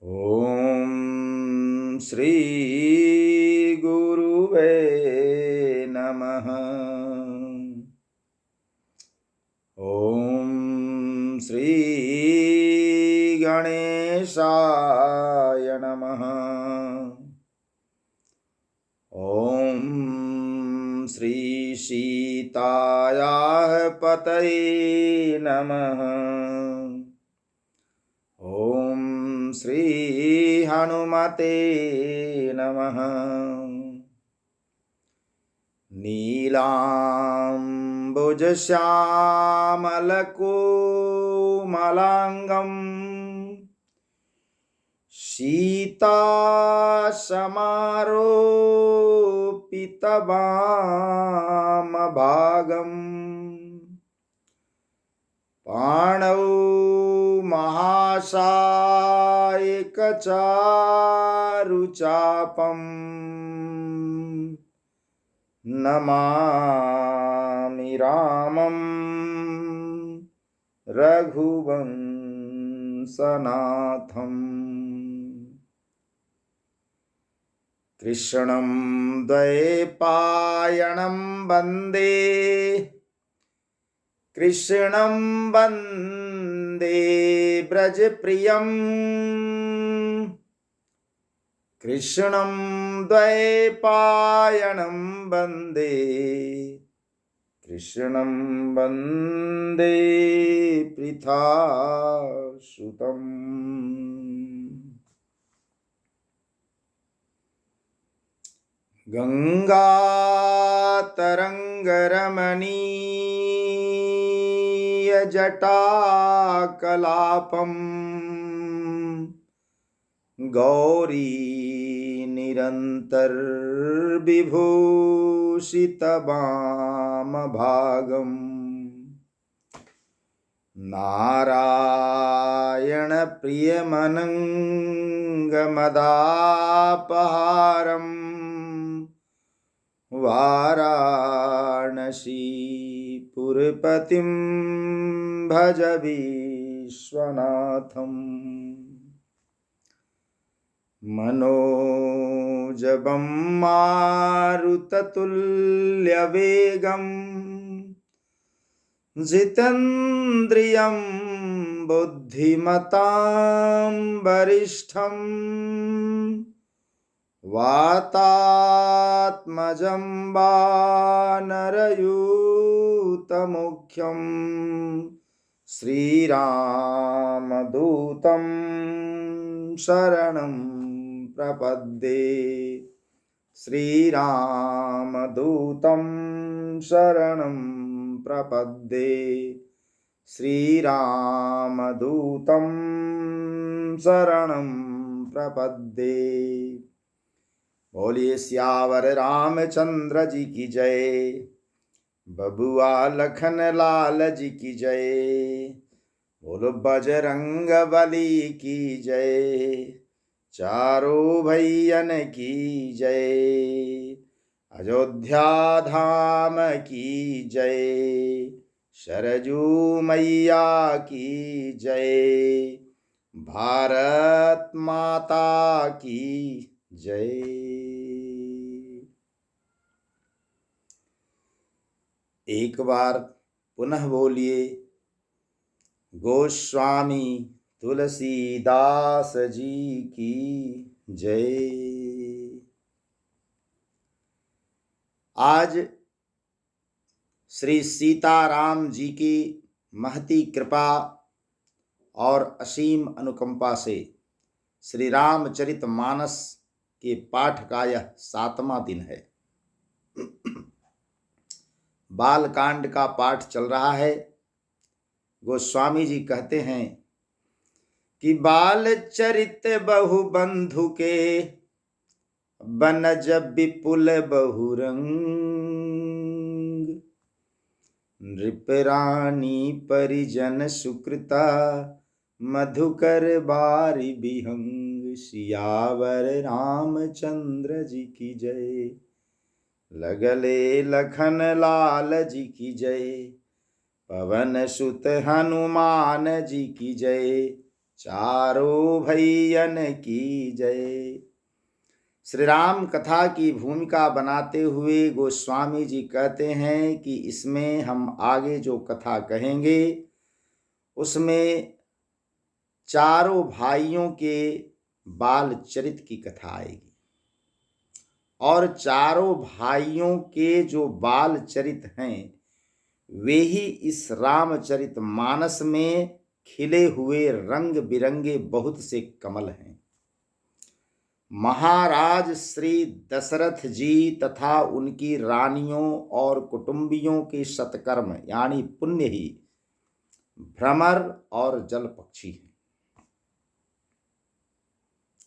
ॐ श्री गुरुवे नमः। ॐ श्री गणेशाय नमः। ॐ श्री सीतायाः पतये नमः। ॐ श्री हनुमते नमः। नीलाम्बुजश्यामलकोमलाङ्गं सीतासमारोपितवामभागम् पाणौ महासायकचारुचापम् नमामि रामं रघुवंशनाथम्। कृष्णं द्वैपायनं वन्दे कृष्णं वन्दे व्रजप्रियं कृष्णं द्वैपायनं वन्दे कृष्णं वन्दे पृथासुतम्। गङ्गातरङ्गरमणीयजटाकलापम् गौरी निरन्तर्विभूषितवामभागम् नारायणप्रियमनङ्गमदापहारम् वाराणसीपुरपतिं भज विश्वनाथम्। मनोजवं मारुततुल्यवेगं जितेन्द्रियं बुद्धिमतां वरिष्ठं वातात्मजं वानरयूतमुख्यं श्रीरामदूतं शरणं प्रपद्ये। श्रीरामदूतं शरणं प्रपद्ये। श्रीरामदूतं शरणं प्रपद्ये। बोलिए सियावर रामचंद्र जी की जय। बबुआ लखन लाल जी की जय। बोलो बजरंग बली की जय। चारों भैयन की जय। अयोध्या धाम की जय। सरजू मैया की जय। भारत माता की जय। एक बार पुनः बोलिए, गोस्वामी तुलसीदास जी की जय। आज श्री सीताराम जी की महती कृपा और असीम अनुकंपा से श्री रामचरितमानस के पाठ का यह 7वां दिन है। बालकांड का पाठ चल रहा है। गोस्वामी जी कहते हैं कि बाल चरित बहु बंधु के बनज विपुल बहुरंग। नृपरानी परिजन सुकृता मधुकर बारी बिहंग। सियावर रामचंद्र जी की जय। लगले लखन लाल जी की जय। पवन सुत हनुमान जी की जय। चारों भैयन की जय। श्री राम कथा की भूमिका बनाते हुए गोस्वामी जी कहते हैं कि इसमें हम आगे जो कथा कहेंगे उसमें चारों भाइयों के बाल चरित की कथा आएगी और चारों भाइयों के जो बाल चरित हैं वे ही इस रामचरित मानस में खिले हुए रंग बिरंगे बहुत से कमल हैं। महाराज श्री दशरथ जी तथा उनकी रानियों और कुटुंबियों के सत्कर्म यानी पुण्य ही भ्रमर और जल पक्षी हैं।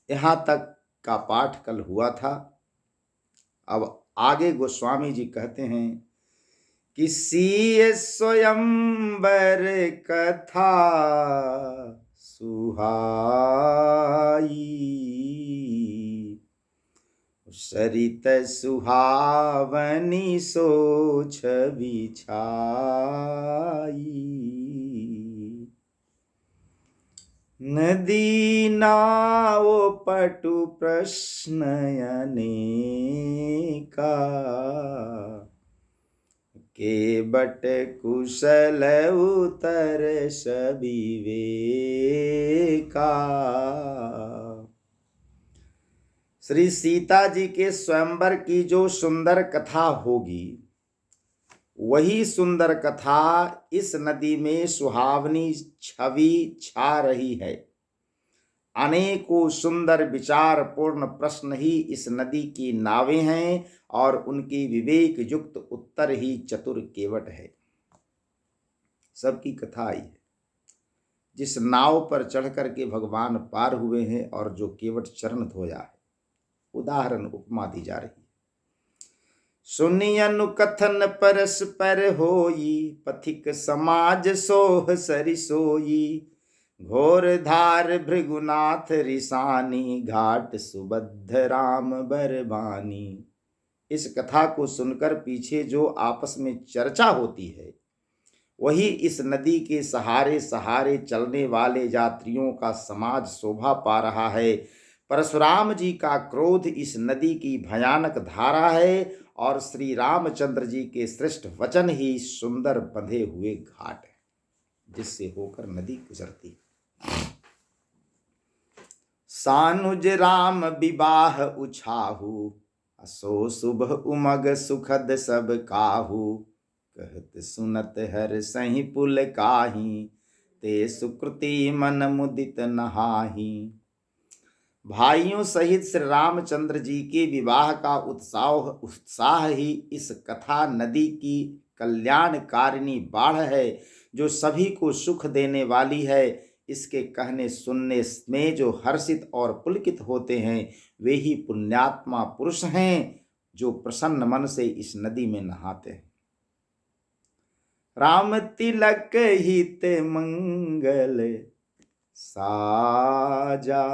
यहाँ तक का पाठ कल हुआ था। अब आगे गोस्वामी जी कहते हैं कि सीय स्वयंवर कथा सुहाई, सरित सुहावनी सोच बिछाई। नदी नाव पटु प्रश्न अनेका, के बट कुशल उतर सविवेका। श्री सीता जी के स्वयंवर की जो सुंदर कथा होगी वही सुंदर कथा इस नदी में सुहावनी छवि छा रही है। अनेकों सुंदर विचार पूर्ण प्रश्न ही इस नदी की नावें हैं और उनकी विवेक युक्त उत्तर ही चतुर केवट है। सबकी कथा आई है। जिस नाव पर चढ़ करके भगवान पार हुए हैं और जो केवट चरण धोया है, उदाहरण उपमा दी जा रही है। सुनियनु कथन परस्पर होई, पथिक समाज सोह सरि सोई। घोर धार भृगुनाथ रिसानी, घाट सुबद्ध राम बरबानी। इस कथा को सुनकर पीछे जो आपस में चर्चा होती है वही इस नदी के सहारे सहारे चलने वाले यात्रियों का समाज शोभा पा रहा है। परशुराम जी का क्रोध इस नदी की भयानक धारा है और श्री रामचंद्र जी के श्रेष्ठ वचन ही सुंदर बंधे हुए घाट है जिससे होकर नदी गुजरती है। सानुज राम विवाह उछाहू, असो शुभ उमग सुखद सब काहू। कहत सुनत हर सही पुल काही, ते सुकृति मन मुदित नहाही। भाइयों सहित श्री रामचंद्र जी के विवाह का उत्साह ही इस कथा नदी की कल्याणकारिणी बाढ़ है जो सभी को सुख देने वाली है। इसके कहने सुनने में जो हर्षित और पुलकित होते हैं वे ही पुण्यात्मा पुरुष हैं जो प्रसन्न मन से इस नदी में नहाते हैं। राम तिलक हित मंगल साजा,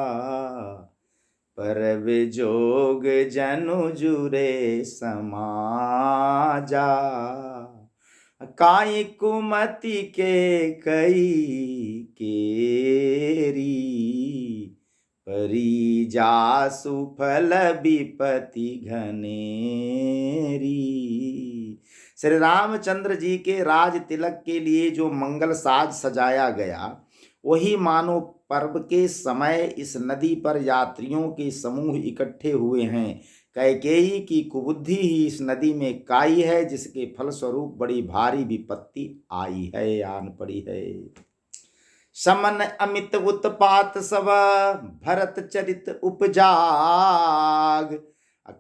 पर विजोग जनु जुरे समाजा। काई कुमति के कई केरी, परी जासु फल विपति घनेरी। श्री रामचंद्र जी के राज तिलक के लिए जो मंगल साज सजाया गया वही मानो पर्व के समय इस नदी पर यात्रियों के समूह इकट्ठे हुए हैं। कैकेयी की कुबुद्धि ही इस नदी में काई है जिसके फलस्वरूप बड़ी भारी विपत्ति आई है, आन पड़ी है। समन अमित उत्पात सब, भरत चरित उपजाग।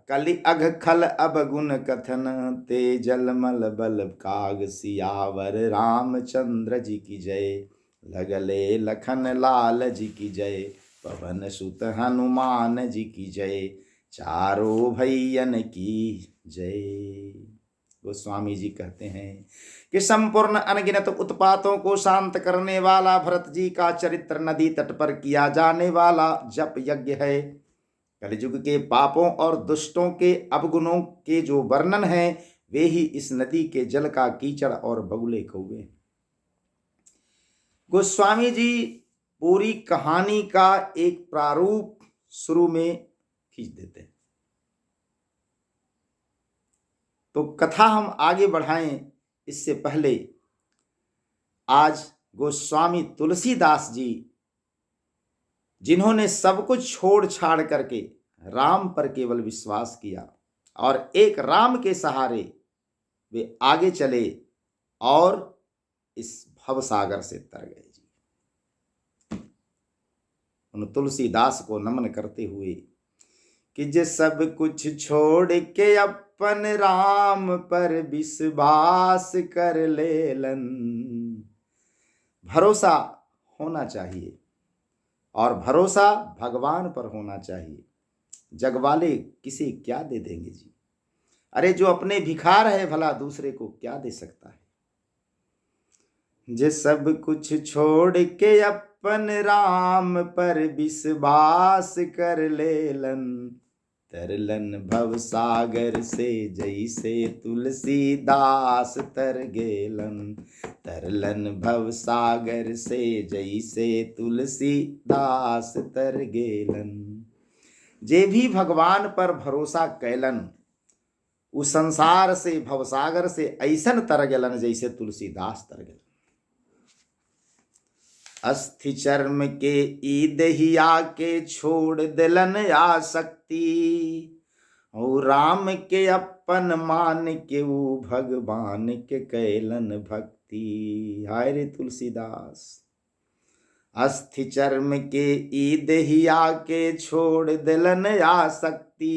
कलि अघ खल अवगुण कथन, ते जलमल बल काग। सियावर रामचंद्र जी की जय, लगले लखन लाल जी की जय। पवन सुत हनुमान जी की जय, चारों भैयन की जय। गोस्वामी जी कहते हैं कि संपूर्ण अनगिनत उत्पातों को शांत करने वाला भरत जी का चरित्र नदी तट पर किया जाने वाला जप यज्ञ है। कलयुग के पापों और दुष्टों के अवगुणों के जो वर्णन है वे ही इस नदी के जल का कीचड़ और बगुले कौवे। गोस्वामी जी पूरी कहानी का एक प्रारूप शुरू में खींच देते हैं। तो कथा हम आगे बढ़ाएं इससे पहले आज गोस्वामी तुलसीदास जी, जिन्होंने सब कुछ छोड़ छाड़ करके राम पर केवल विश्वास किया और एक राम के सहारे वे आगे चले और इस भवसागर से तर गए जी। उन तुलसीदास को नमन करते हुए कि जे सब कुछ छोड़ के अपन राम पर विश्वास कर लेलन। भरोसा होना चाहिए और भरोसा भगवान पर होना चाहिए। जग वाले किसे क्या दे देंगे जी। अरे जो अपने भिखार है भला दूसरे को क्या दे सकता है। जे सब कुछ छोड़ के अपन राम पर विश्वास कर लेलन। तरलन भव सागर से जैसे तुलसीदास तर गेलन। तरलन भव सागर से जैसे तुलसीदास तर गेलन। जे भी भगवान पर भरोसा कैलन उ संसार से भवसागर से ऐसन तर गेलन जैसे तुलसीदास तर गेलन। अस्थि चर्म के ई दहिया के छोड़ दिलन आसक्ति। और राम के अपन मान के ऊ भगवान के कैलन भक्ति। हाय रे तुलसीदास। अस्थि चर्म के ई दहिया के छोड़ दिलन आसक्ति।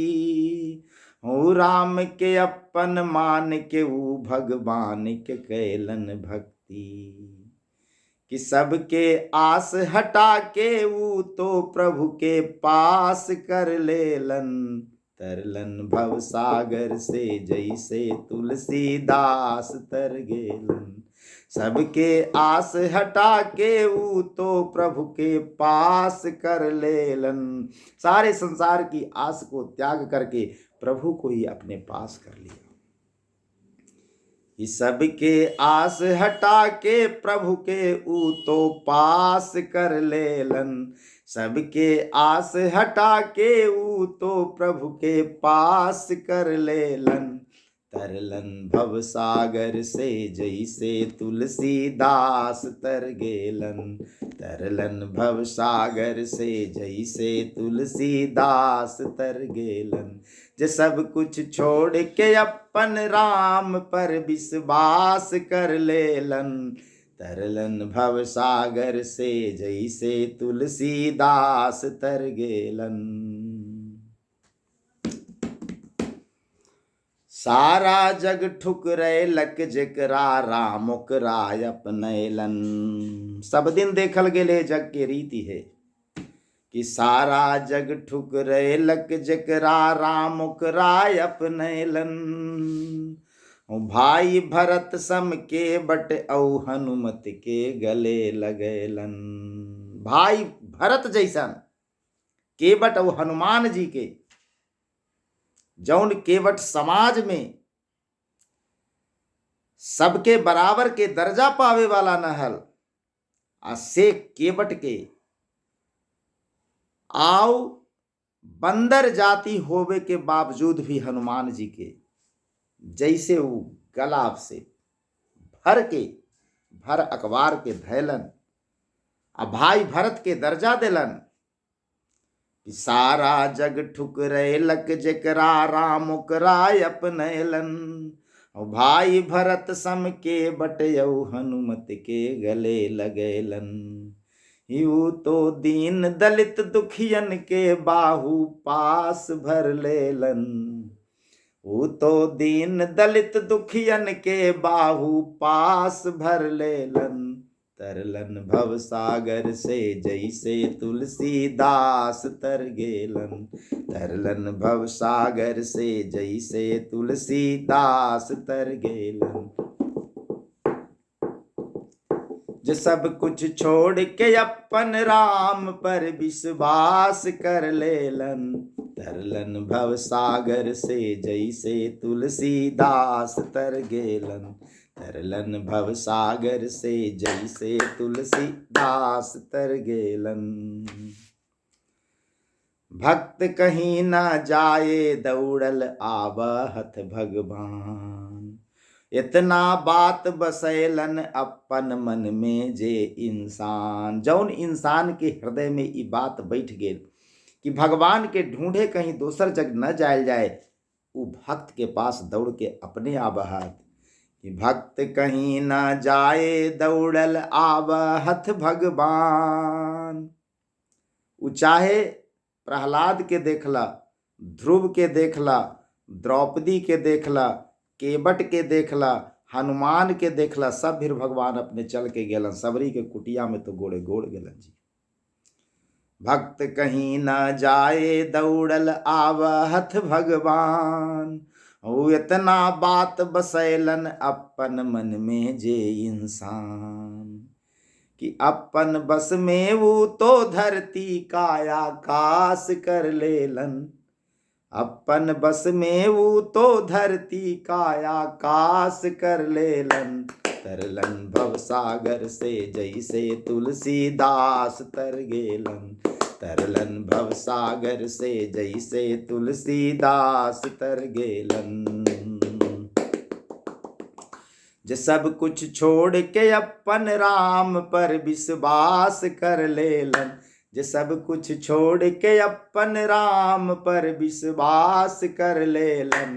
और राम के अपन मान के ऊ भगवान के कैलन भक्ति। कि सबके आस हटा के ऊ तो प्रभु के पास कर लेलन। तरलन भव सागर से जैसे तुलसीदास तर गेलन। सबके आस हटा के ऊ तो प्रभु के पास कर लेलन। सारे संसार की आस को त्याग करके प्रभु को ही अपने पास कर लिया। इस सबके आस हटा के प्रभु के ऊ तो पास कर लेलन। सबके आस हटा के ऊ तो प्रभु के पास कर लेलन। तरलन भव सागर से जैसे तुलसीदास तर गेलन। तरलन भव सागर से जैसे तुलसीदास तर गेलन। जे सब कुछ छोड़ के अपन राम पर विश्वास कर लेलन। तरलन भव सागर से जैसे तुलसीदास तर गेलन। सारा जग ठुकरे लक जकरा राम ओकरा अपनैलन। सब दिन देखल गेले जग के रीति है कि सारा जग ठुकरे लक जकरा राम ओकरा अपनैलन। भाई भरत सम के बट औ हनुमत के गले लगैलन। भाई भरत जैसन केवट और हनुमान जी के जौन केवट समाज में सबके बराबर के दर्जा पावे वाला न हल आ से केवट के आओ बंदर जाति होवे के बावजूद भी हनुमान जी के जैसे वो गलाब से भर अखबार के धैलन आ भाई भरत के दर्जा दिलन। सारा जग ठुकरे लक जकरा राम ओकरा अपनैलन। भाई भरत सम के बटयौ हनुमत के गले लगैलन। यू तो दीन दलित दुखियन के बाहु पास भर लेलन। वो तो दीन दलित दुखियन के बाहु पास भर लेलन। तरलन भव सागर से जैसे तुलसीदास तर गेलन। तरलन भव सागर से जैसे तुलसीदास तर गेलन। जो सब कुछ छोड़ के अपन राम पर विश्वास कर लेलन। तरलन भव सागर से जैसे तुलसीदास तर गेलन। तरलन भव सागर से जैसे तुलसीदास तर गेलन। भक्त कहीं न जाए दौड़ल आवहत भगवान, इतना बात बसैलन अपन मन में जे इंसान। जौन इंसान के हृदय में ये बात बैठ गेल कि भगवान के ढूंढे कहीं दोसर जग न जायल जाए, वो भक्त के पास दौड़ के अपने आवहत कि भक्त कहीं न जाए दौड़ल आवहत भगवान। वो चाहे प्रहलाद के देखला, ध्रुव के देखला, द्रौपदी के देखला, केवट के देखला, हनुमान के देखला, सब फिर भगवान अपने चल के गेलन। सबरी के कुटिया में तो गोड़े गोड़ गेलन जी। भक्त कहीं न जाए दौड़ल आवहत भगवान, वो इतना बात बसैलन अपन मन में जे इंसान कि अपन बस में वो तो धरती का आकाश कर लेलन। अपन बस में वो तो धरती का आकाश कर लेलन। तरलन भव सागर से जैसे तुलसीदास तर गेलन। तरलन भव सागर से जैसे तुलसीदास तर गेलन। जे सब कुछ छोड़ के अपन राम पर विश्वास कर लेलन। जे सब कुछ छोड़ के अपन राम पर विश्वास कर लेलन।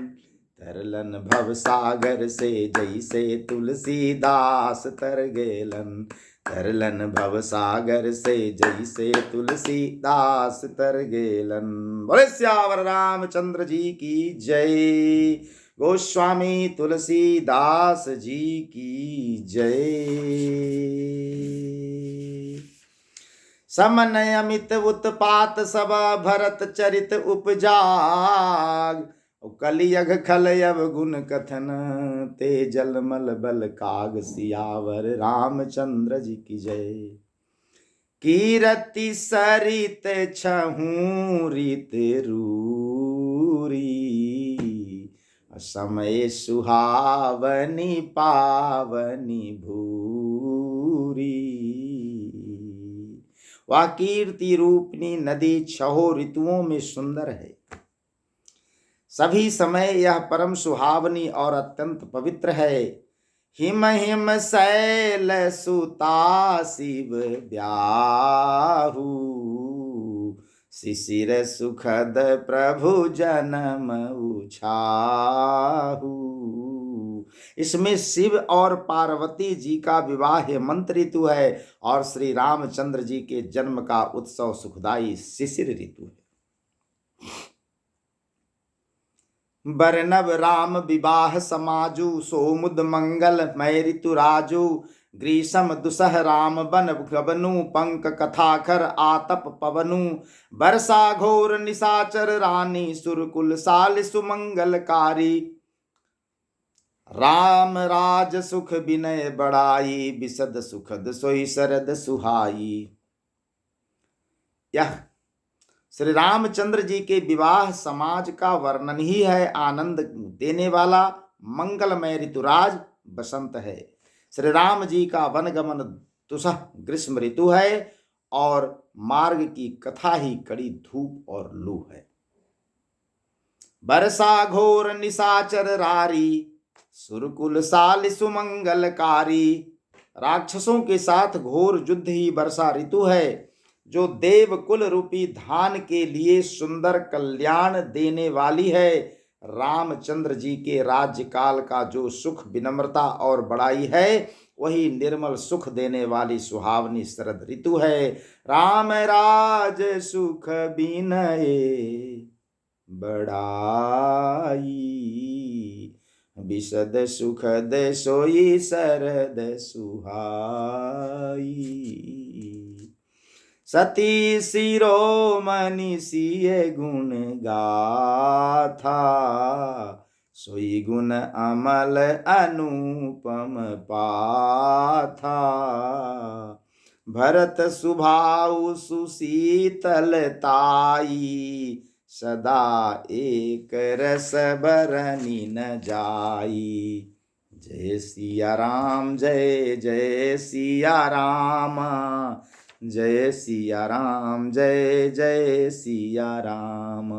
तरलन भव सागर से जैसे तुलसीदास तर गेलन। तरलन भव सागर से जैसे तुलसीदास तर गेलन। बोले सियावर रामचंद्र जी की जय। गोस्वामी तुलसीदास जी की जय। समन अमित उत्पात सब भरत चरित उपजाग। कलियग खलयब गुण कथन ते जलमल बल काग। सियावर रामचंद्र जी की जय। कीरति सरित छहू रीत रूरी। समय सुहावनी पावनी भूरी। वह कीर्ति रूपनी नदी छहो ऋतुओं में सुंदर है। सभी समय यह परम सुहावनी और अत्यंत पवित्र है। हिम हिम शैल सुता शिव ब्याहू। शिशिर सुखद प्रभु जन्म उछाहू। इसमें शिव और पार्वती जी का विवाह मंत्र ऋतु है और श्री रामचंद्र जी के जन्म का उत्सव सुखदाई शिशिर ऋतु है। बरनब राम विवाह समाजु। सोमुद मंगल मय ऋतु राजु। ग्रीष्म दुसह राम बन गबनु। पंक कथाखर आतप पवनु। बरसा घोर निशाचर रानी। सुरकुल साल सुमंगलकारी। राम राज सुख विनय बड़ाई। विशद सुखद सोई शरद सुहाई। यह श्री रामचंद्र जी के विवाह समाज का वर्णन ही है। आनंद देने वाला मंगलमय ऋतुराज बसंत है। श्री राम जी का वनगमन दुसह ग्रीष्म ऋतु है और मार्ग की कथा ही कड़ी धूप और लू है। बरसा घोर निशाचर रारी। सुरकुल साल सुमंगलकारी। राक्षसों के साथ घोर युद्ध ही वर्षा ऋतु है जो देवकुल रूपी धान के लिए सुंदर कल्याण देने वाली है। रामचंद्र जी के राज्यकाल का जो सुख विनम्रता और बड़ाई है वही निर्मल सुख देने वाली सुहावनी शरद ऋतु है। राम राज सुख विनय बड़ाई। विशद सुखद सोई शरद सुहाई। सती शिरोमणि सिय गुण गाथा। सोई गुण अमल अनुपम पाथा। भरत सुभाउ सुशीतलताई। सदा एक रस बरनी न जाई। जय सिया राम, जय जय सिया राम, जय सिया राम, जय जय सिया राम।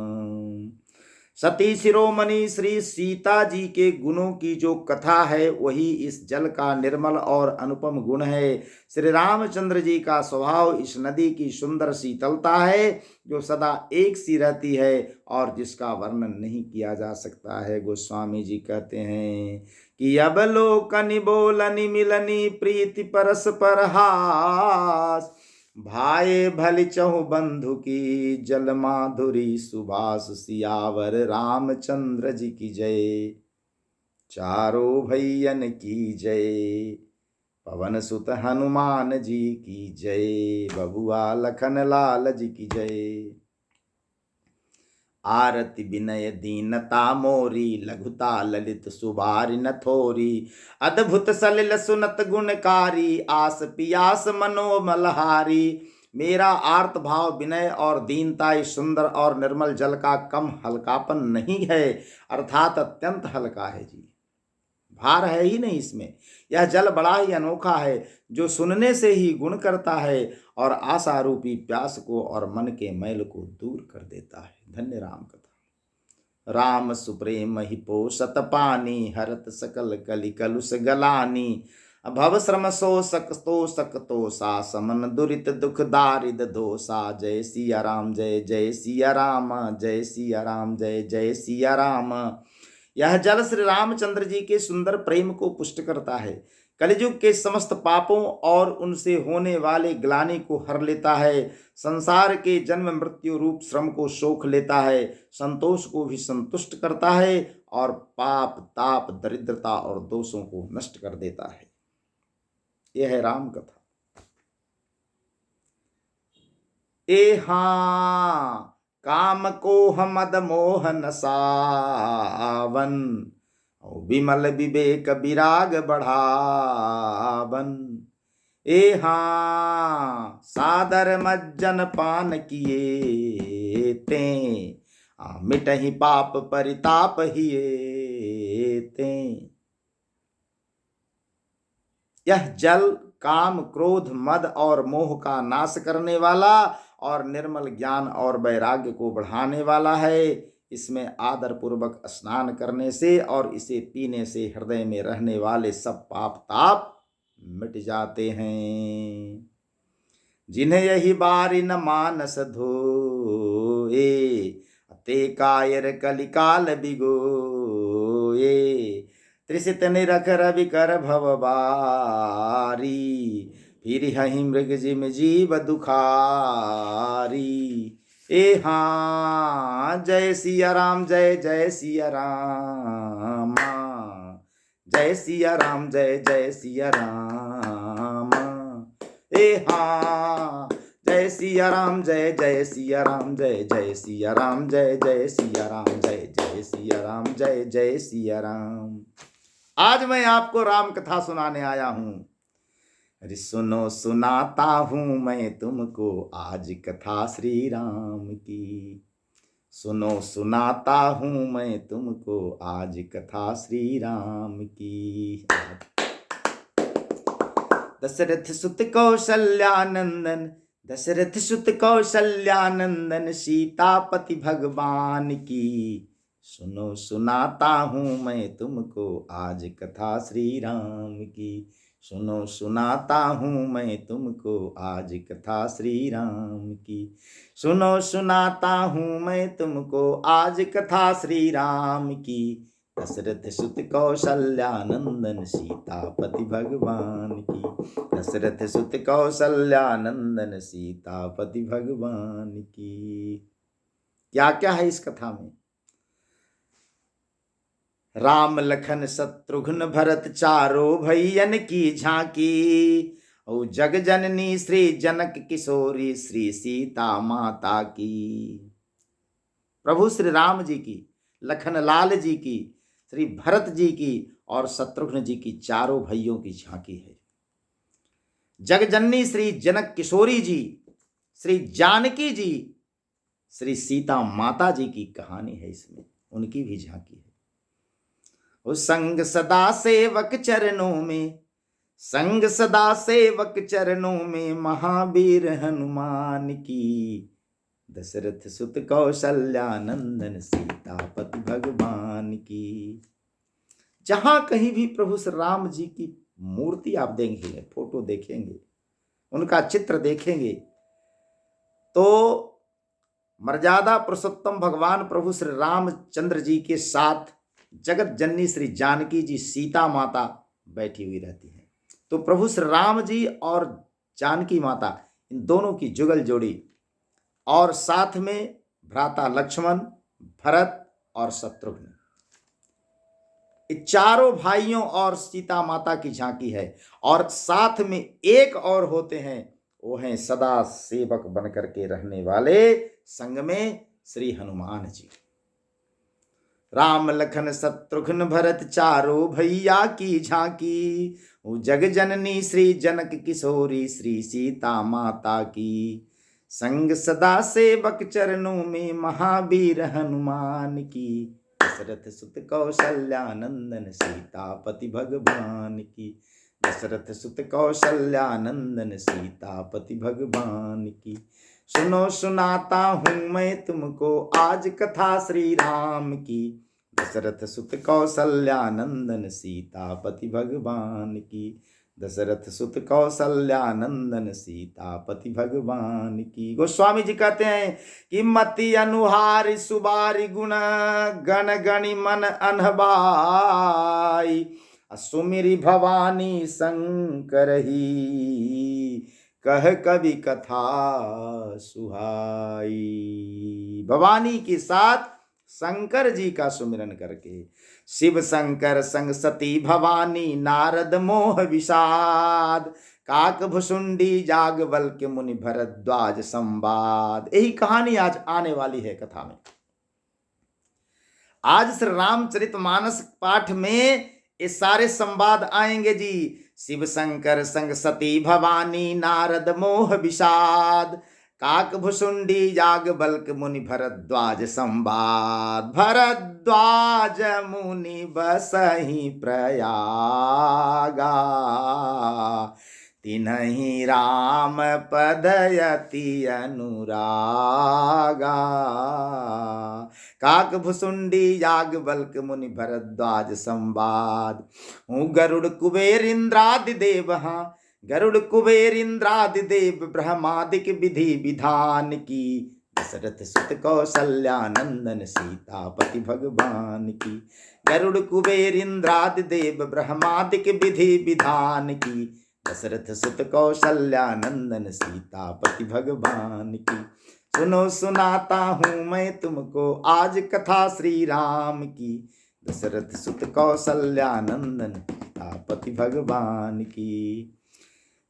सती शिरोमणि श्री सीता जी के गुणों की जो कथा है वही इस जल का निर्मल और अनुपम गुण है। श्री रामचंद्र जी का स्वभाव इस नदी की सुंदर शीतलता है जो सदा एक सी रहती है और जिसका वर्णन नहीं किया जा सकता है। गोस्वामी जी कहते हैं कि अवलोकनि बोलनि मिलनी प्रीति परस्पर हास, भाए भल चहु बंधु की जल माधुरी सुभाष, सियावर रामचंद्र जी की जय, चारों भैयन की जय, पवन सुत हनुमान जी की जय, बबुआ लखन लाल जी की जय। आरति विनय दीनता मोरी, लघुता ललित सुबारि न थोरी, अद्भुत सलिल सुनत गुणकारी, आस पियास मनोमलहारी। मेरा आर्त भाव विनय और दीनता इस सुंदर और निर्मल जल का कम हल्कापन नहीं है, अर्थात अत्यंत हल्का है जी, भार है ही नहीं इसमें। यह जल बड़ा ही अनोखा है जो सुनने से ही गुण करता है और आशा रूपी प्यास को और मन के मैल को दूर कर देता है। धन्य राम कथा। राम सुप्रेम ही पोषत पानी, हरत सकल कलि कलुष गलानी, भव श्रम शोषक तोषक तोषा, समन दुरित दुख दारिद दोषा। जय सिया राम, जय जय सिया राम, जय सिया राम, जय जय सिया राम। यह जल श्री रामचंद्र जी के सुंदर प्रेम को पुष्ट करता है, कलियुग के समस्त पापों और उनसे होने वाले ग्लानि को हर लेता है, संसार के जन्म मृत्यु रूप श्रम को सोख लेता है, संतोष को भी संतुष्ट करता है और पाप ताप दरिद्रता और दोषों को नष्ट कर देता है। यह है राम कथा। ए हाँ काम को मद मोहन सावन, विमल विवेक विराग बढ़ावन। ए हाँ सादर मज्जन पान किए ते, मिटहि पाप परिताप हिए ते। यह जल काम क्रोध मद और मोह का नाश करने वाला और निर्मल ज्ञान और वैराग्य को बढ़ाने वाला है। इसमें आदर पूर्वक स्नान करने से और इसे पीने से हृदय में रहने वाले सब पाप ताप मिट जाते हैं। जिन्हें यही बारी न मानस धोए, ते कायर कलिकाल बिगोए। त्रिसित निरख रवि कर भव बारी, फिर हहि मृग जिम जीव दुखारी। ए हाँ जय सिया राम, जय जय सिया राम, जय सिया राम, जय जय सिया राम। ए हाँ जय सिया राम, जय जय सिया राम, जय जय सिया राम, जय जय सिया राम, जय जय सिया राम, जय जय सिया राम। आज मैं आपको राम कथा सुनाने आया हूं। अरे सुनो सुनाता हूं मैं तुमको आज कथा श्री राम की, सुनो सुनाता हूं मैं तुमको आज कथा श्री राम की। दशरथ सुत कौशल्यानंदन, दशरथ सुत कौशल्यानंदन, सीतापति भगवान की, सुनो सुनाता हूं मैं तुमको आज कथा श्री राम की, सुनो सुनाता हूं मैं तुमको आज कथा श्री राम की, सुनो सुनाता हूं मैं तुमको आज कथा श्री राम की। दशरथ सुत कौशल्यानंदन, सीतापति भगवान की, दशरथ सुत कौशल्यानंदन, सीतापति भगवान की। क्या क्या है इस कथा में? राम लखन शत्रुघ्न भरत चारों भैयन की झांकी, ओ जग जननी श्री जनक किशोरी श्री सीता माता की। प्रभु श्री राम जी की, लखन लाल जी की, श्री भरत जी की और शत्रुघ्न जी की चारों भाइयों की झांकी है। जगजननी श्री जनक किशोरी जी, श्री जानकी जी, श्री सीता माता जी की कहानी है इसमें, उनकी भी झांकी है। वो संग सदा सेवक चरणों में, संग सदा सेवक चरणों में, महावीर हनुमान की। दशरथ सुत कौशल्या नंदन, सीतापति भगवान की। जहां कहीं भी प्रभु श्री राम जी की मूर्ति आप देखेंगे, फोटो देखेंगे, उनका चित्र देखेंगे, तो मर्यादा पुरुषोत्तम भगवान प्रभु श्री रामचंद्र जी के साथ जगत जननी श्री जानकी जी सीता माता बैठी हुई रहती हैं। तो प्रभु श्री राम जी और जानकी माता, इन दोनों की जुगल जोड़ी, और साथ में भ्राता लक्ष्मण, भरत और शत्रुघ्न, इन चारों भाइयों और सीता माता की झांकी है। और साथ में एक और होते हैं, वो हैं सदा सेवक बनकर के रहने वाले, संग में श्री हनुमान जी। राम लखन शत्रुघ्न भरत चारों भैया की झांकी, जग जननी श्री जनक किशोरी, श्री सीता माता की। संग सदा सेवक चरणों में, महावीर हनुमान की। दशरथ सुत कौशल्या नंदन, सीतापति भगवान की। दशरथ सुत कौशल्या नंदन, सीतापति भगवान की। सुनो सुनाता हूँ मैं तुमको आज कथा श्री राम की। दशरथ सुत कौशल्या नंदन, सीतापति भगवान की। दशरथ सुत कौशल्या नंदन, सीतापति भगवान की। गोस्वामी जी कहते हैं कि मति अनुहारी सुबारी गुण, गण गणि मन अनहबाई। सुमिरी भवानी शंकर ही, कह कवि कथा सुहाई। भवानी के साथ शंकर जी का सुमिरन करके, शिव शंकर संग सती भवानी, नारद मोह विषाद। काक भुसुंडी जाग बल्कि मुनि भरद्वाज संवाद। यही कहानी आज आने वाली है कथा में। आज श्री रामचरितमानस पाठ में ये सारे संवाद आएंगे जी। शिव शंकर संग सती भवानी, नारद मोह विषाद। काक भुसुंडी जाग बल्क मुनि भरद्वाज संवाद। भरद्वाज मुनि बसहि प्रयागा, तिन्हि राम पदयति अनुरागा। काक भुसुंडी जाग बल्क मुनि भरद्वाज संवाद। गरुड़ कुबेर इंद्रादि देव, हाँ गरुड़ कुबेर इंद्रादि देव, ब्रह्मादिक विधि विधान की। दशरथ सुत कौशल्या नंदन, सीतापति भगवान की। गरुड़ कुबेर इंद्रादि देव, ब्रह्मादिक विधि विधान की। दशरथ सुत कौशल्या नंदन, सीतापति भगवान की। सुनो सुनाता हूँ मैं तुमको आज कथा श्री राम की। दशरथ सुत कौशल्या नंदन, सीतापति भगवान की।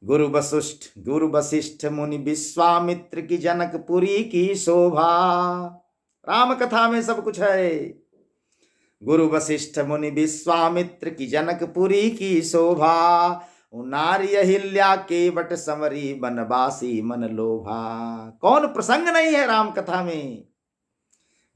गुरु वशिष्ठ मुनि विश्वामित्र की, जनकपुरी की शोभा। राम कथा में सब कुछ है। गुरु वशिष्ठ मुनि विश्वामित्र की, जनकपुरी की शोभा। नारी अहिल्या के बट संवरी, बनवासी मन लोभा। कौन प्रसंग नहीं है राम कथा में।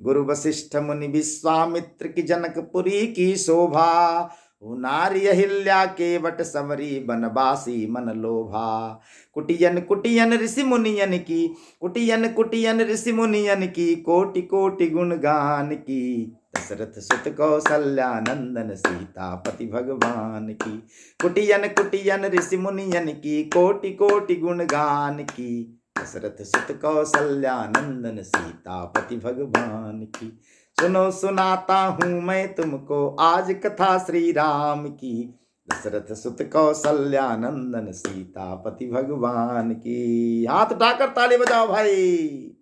गुरु वशिष्ठ मुनि विश्वामित्र की, जनकपुरी की शोभा। नारी अहिल्या के बट संवरी, बनवासी मन लोभा। कुटियन कुटियन ऋषि मुनियन की, कुटियन कुटियन ऋषि मुनियन की, कोटि कोटि गुणगान की। दशरथ सुत कौशल्या नंदन, सीतापति भगवान की। कुटियन कुटियन ऋषि मुनियन की, कोटि कोटि गुणगान की। दशरथ सुत कौशल्या नंदन, सीतापति भगवान की। सुनो सुनाता हूँ मैं तुमको आज कथा श्री राम की। दशरथ सुत कौशल्या नंदन, सीतापति भगवान की। हाथ उठाकर ताली बजाओ भाई।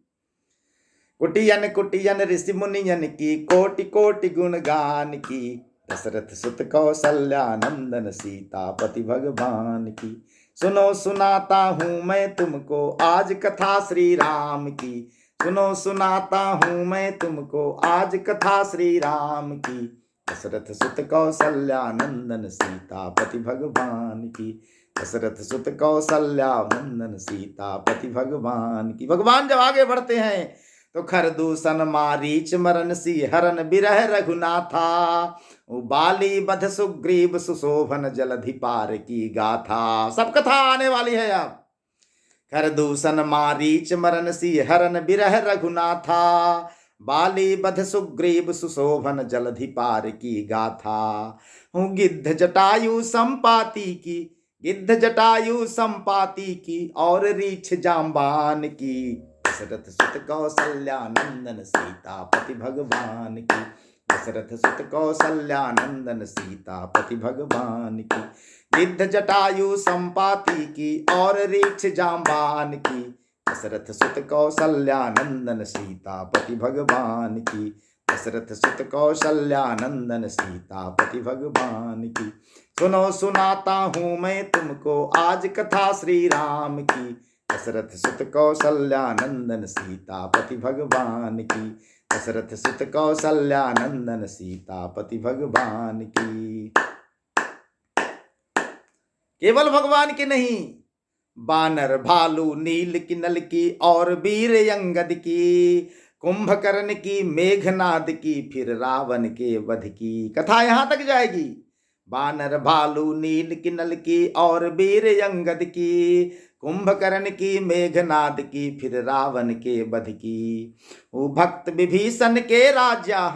कुटियन कुटियन ऋषि मुनियन की, कोटि कोटि गुणगान की। दशरथ सुत कौशल्या नंदन, सीतापति भगवान की। सुनो सुनाता हूँ मैं तुमको आज कथा श्री राम की। सुनो सुनाता हूँ मैं तुमको आज कथा श्री राम की। दशरथ सुत कौशल्या नंदन, सीतापति भगवान की। दशरथ सुत कौशल्या नंदन, सीतापति भगवान की। भगवान जब आगे बढ़ते हैं तो खरदूषण मारीच मरण सी हरन बिरह रघुनाथा, बाली बध सुग्रीव सुशोभन जलधि पार की गाथा। सब कथा आने वाली है अब। खरदूषण मारीच मरण सी हरन बिरह रघुनाथा, बाली बध सुग्रीव सुशोभन जलधि पार की गाथा। हूँ गिद्ध जटायु संपाति की, गिद्ध जटायु संपाति की, और रीछ जाम्बान की। दशरथ सुत कौशल्या नंदन सीतापति भगवान की, दशरथ सुत कौशल्या नंदन सीतापति भगवान की। गिद्ध जटायु संपाति की, और रीछ जाम्बान की। दशरथ सुत कौशल्या नंदन सीतापति भगवान की, दशरथ सुत कौशल्या नंदन सीतापति भगवान की। सुनो सुनाता हूँ मैं तुमको आज कथा श्री राम की, दशरथ सुत कौशल्या नंदन सीतापति भगवान की, दशरथ सुत कौशल्या नंदन सीतापति भगवान की। केवल भगवान की नहीं, बानर भालू नील की नल की, और वीर अंगद की, कुंभकर्ण की, मेघनाद की, फिर रावण के वध की। कथा यहां तक जाएगी। बानर भालू नील की नल की, और वीर अंगद की, कुंभकर्ण की, मेघनाद की, फिर रावण के वध की। वो भक्त विभीषण के राजा,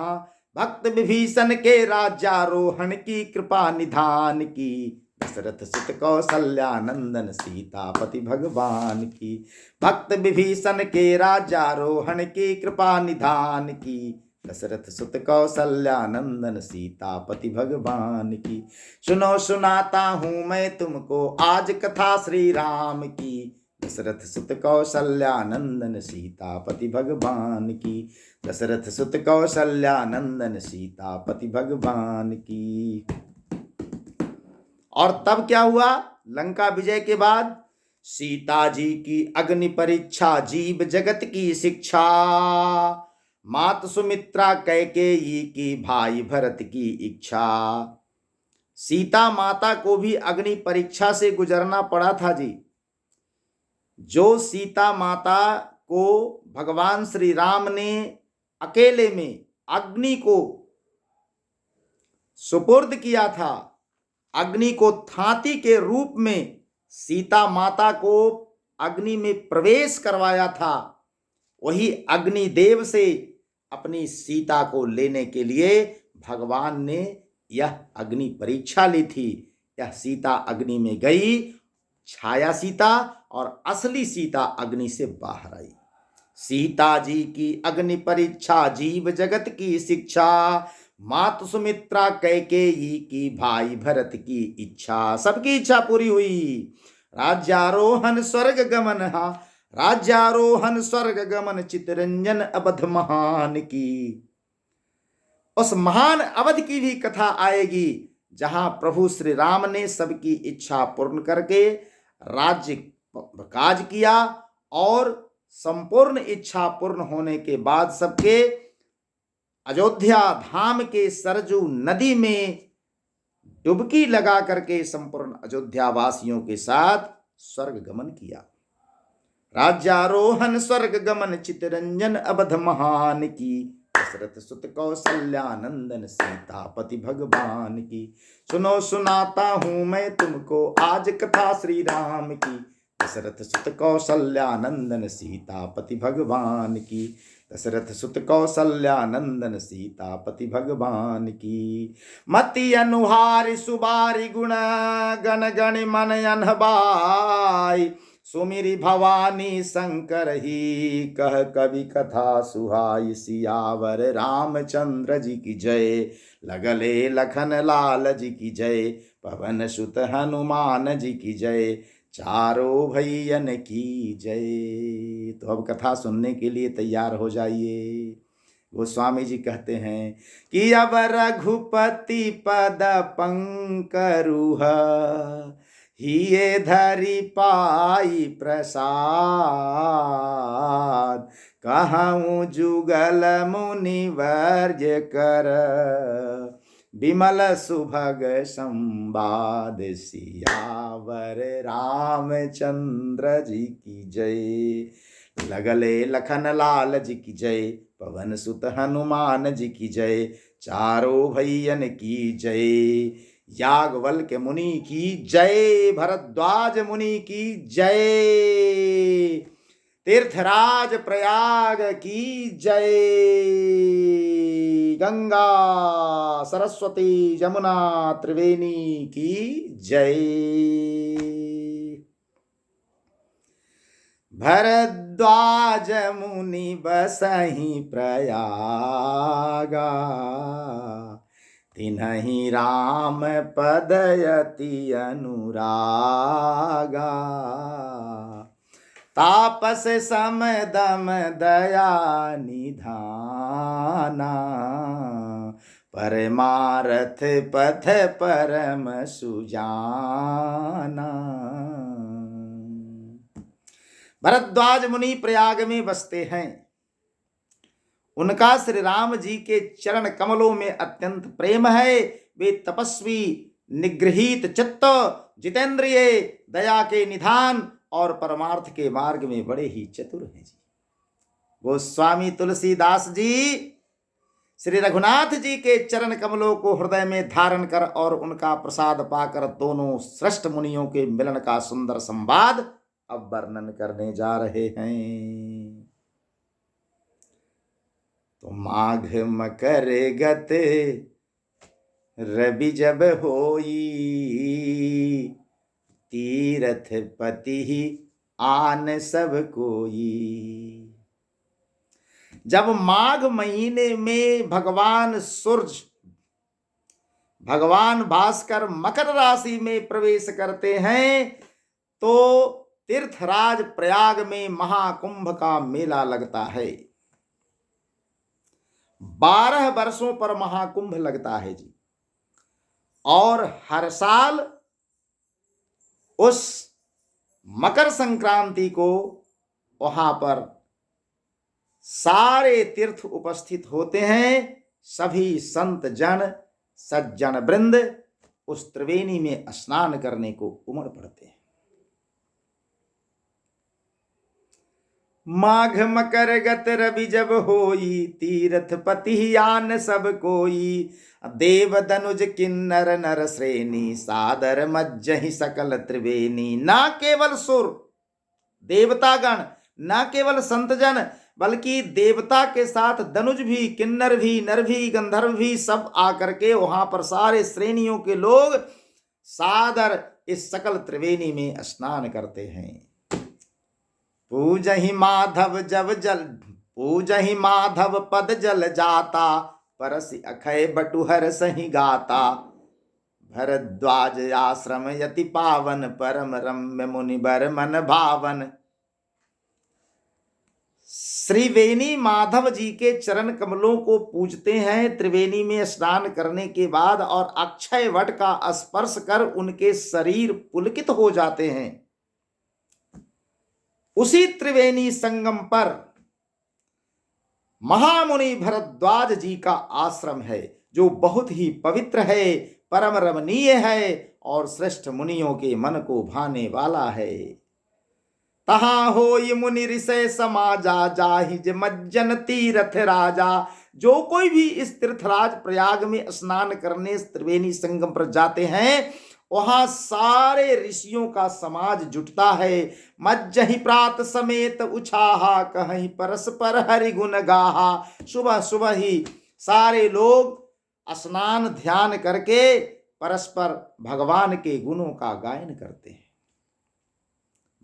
भक्त विभीषण के राज्यारोहण की, कृपा निधान की। दशरथ सुत कौशल्या नंदन सीतापति भगवान की, भक्त विभीषण के राज्यारोहण की, कृपा निधान की। दशरथ सुत कौशल्या नंदन सीतापति भगवान की। सुनो सुनाता हूँ मैं तुमको आज कथा श्री राम की, दशरथ सुत कौशल्या नंदन सीतापति भगवान की, दशरथ सुत कौशल्या नंदन सीतापति भगवान की। और तब क्या हुआ? लंका विजय के बाद सीता जी की अग्नि परीक्षा, जीव जगत की शिक्षा, मात सुमित्रा कैकेयी की, भाई भरत की इच्छा। सीता माता को भी अग्नि परीक्षा से गुजरना पड़ा था जी। जो सीता माता को भगवान श्री राम ने अकेले में अग्नि को सुपुर्द किया था, अग्नि को थाती के रूप में सीता माता को अग्नि में प्रवेश करवाया था, वही अग्निदेव से अपनी सीता को लेने के लिए भगवान ने यह अग्नि परीक्षा ली थी। यह सीता अग्नि में गई, छाया सीता और असली सीता अग्नि से बाहर आई। सीता जी की अग्नि परीक्षा, जीव जगत की शिक्षा, मात सुमित्रा कैकेयी की, भाई भरत की इच्छा। सबकी इच्छा पूरी हुई। राज्यारोहण स्वर्ग गमन, राज्यारोहण स्वर्ग गमन, चितरंजन अवध महान की। उस महान अवध की भी कथा आएगी, जहां प्रभु श्री राम ने सबकी इच्छा पूर्ण करके राज्य काज किया, और संपूर्ण इच्छा पूर्ण होने के बाद सबके अयोध्या धाम के सरजू नदी में डुबकी लगा करके संपूर्ण अयोध्या वासियों के साथ स्वर्ग गमन किया। राज्यारोहण स्वर्ग गमन, चितरंजन अवध महान की। दशरथ सुत कौशल्यानंदन सीतापति भगवान की। सुनो सुनाता हूँ मैं तुमको आज कथा श्री राम की। दशरथ सुत कौशल्यानंदन सीतापति भगवान की। दशरथ सुत कौशल्यानंदन सीतापति भगवान की। मति अनुहारि सुबारि गुण, गण गण मन अनहबाई। सुमिरि भवानी शंकर ही, कह कवि कथा सुहाई। सियावर रामचंद्र जी की जय, लगले लखन लाल जी की जय। पवन सुत हनुमान जी की जय, चारों भैयन की जय। तो अब कथा सुनने के लिए तैयार हो जाइए। गोस्वामी जी कहते हैं कि अब रघुपति पद पंकरुह, हिये धरि पाई प्रसाद। कहूँ जुगल मुनि वर्ज्य कर, विमल सुभग संवाद। सियावर रामचंद्र जी की जय, लगले लखन लाल जी की जय, पवन सुत हनुमान जी की जय, चारों भैयन की जय। याज्ञवल्क्य मुनि की जय, भरद्वाज मुनि की जय, तीर्थराज प्रयाग की जय। गंगा सरस्वती जमुना त्रिवेणी की जय। भरद्वाज मुनि बसहि प्रयागा, तिन्हि राम पद अति अनुरागा। तापस सम दम दया निधाना, परमारथ पथ परम सुजाना। भरद्वाज मुनि प्रयाग में बसते हैं। उनका श्री राम जी के चरण कमलों में अत्यंत प्रेम है। वे तपस्वी, निगृहीत चित्त, जितेंद्रिय, दया के निधान और परमार्थ के मार्ग में बड़े ही चतुर हैं जी। गोस्वामी तुलसीदास जी श्री रघुनाथ जी के चरण कमलों को हृदय में धारण कर और उनका प्रसाद पाकर दोनों श्रेष्ठ मुनियों के मिलन का सुंदर संवाद अब वर्णन करने जा रहे हैं। तो माघ मकर गत रवि जब होई, तीरथ पति आन सब कोई। जब माघ महीने में भगवान सूर्य, भगवान भास्कर मकर राशि में प्रवेश करते हैं तो तीर्थराज प्रयाग में महाकुंभ का मेला लगता है। 12 वर्षों पर महाकुंभ लगता है जी। और हर साल उस मकर संक्रांति को वहां पर सारे तीर्थ उपस्थित होते हैं। सभी संत जन, सज्जन वृंद उस त्रिवेणी में स्नान करने को उमड़ पड़ते हैं। माघ मकर गत रवि जब होई, तीरथ पति आन सब कोई। देव दनुज किन्नर नर श्रेणी, सादर मज्जहि सकल त्रिवेणी। ना केवल सुर देवतागण, ना केवल संतजन, बल्कि देवता के साथ दनुज भी, किन्नर भी, नर भी, गंधर्व भी सब आकर के वहां पर सारे श्रेणियों के लोग सादर इस सकल त्रिवेणी में स्नान करते हैं। पूजहि माधव जब जल, पूजहि माधव पद जल जाता, परसि अखय बटुहर सही गाता। भरद्वाज आश्रम यति पावन, परम रम्य मुनिबर मन भावन। श्रीवेणी माधव जी के चरण कमलों को पूजते हैं त्रिवेणी में स्नान करने के बाद, और अक्षय वट का स्पर्श कर उनके शरीर पुलकित हो जाते हैं। उसी त्रिवेणी संगम पर महामुनि भरद्वाज जी का आश्रम है, जो बहुत ही पवित्र है, परम रमणीय है और श्रेष्ठ मुनियों के मन को भाने वाला है। तहां होई मुनि ऋषय समाजा, जाहि मज्जन तीरथ राजा। जो कोई भी इस तीर्थराज प्रयाग में स्नान करने त्रिवेणी संगम पर जाते हैं, वहां सारे ऋषियों का समाज जुटता है। मज्जहि प्रात समेत उछाहा, कहीं परस्पर हरि गुण गाहा। सुबह सुबह ही सारे लोग स्नान ध्यान करके परस्पर भगवान के गुणों का गायन करते हैं।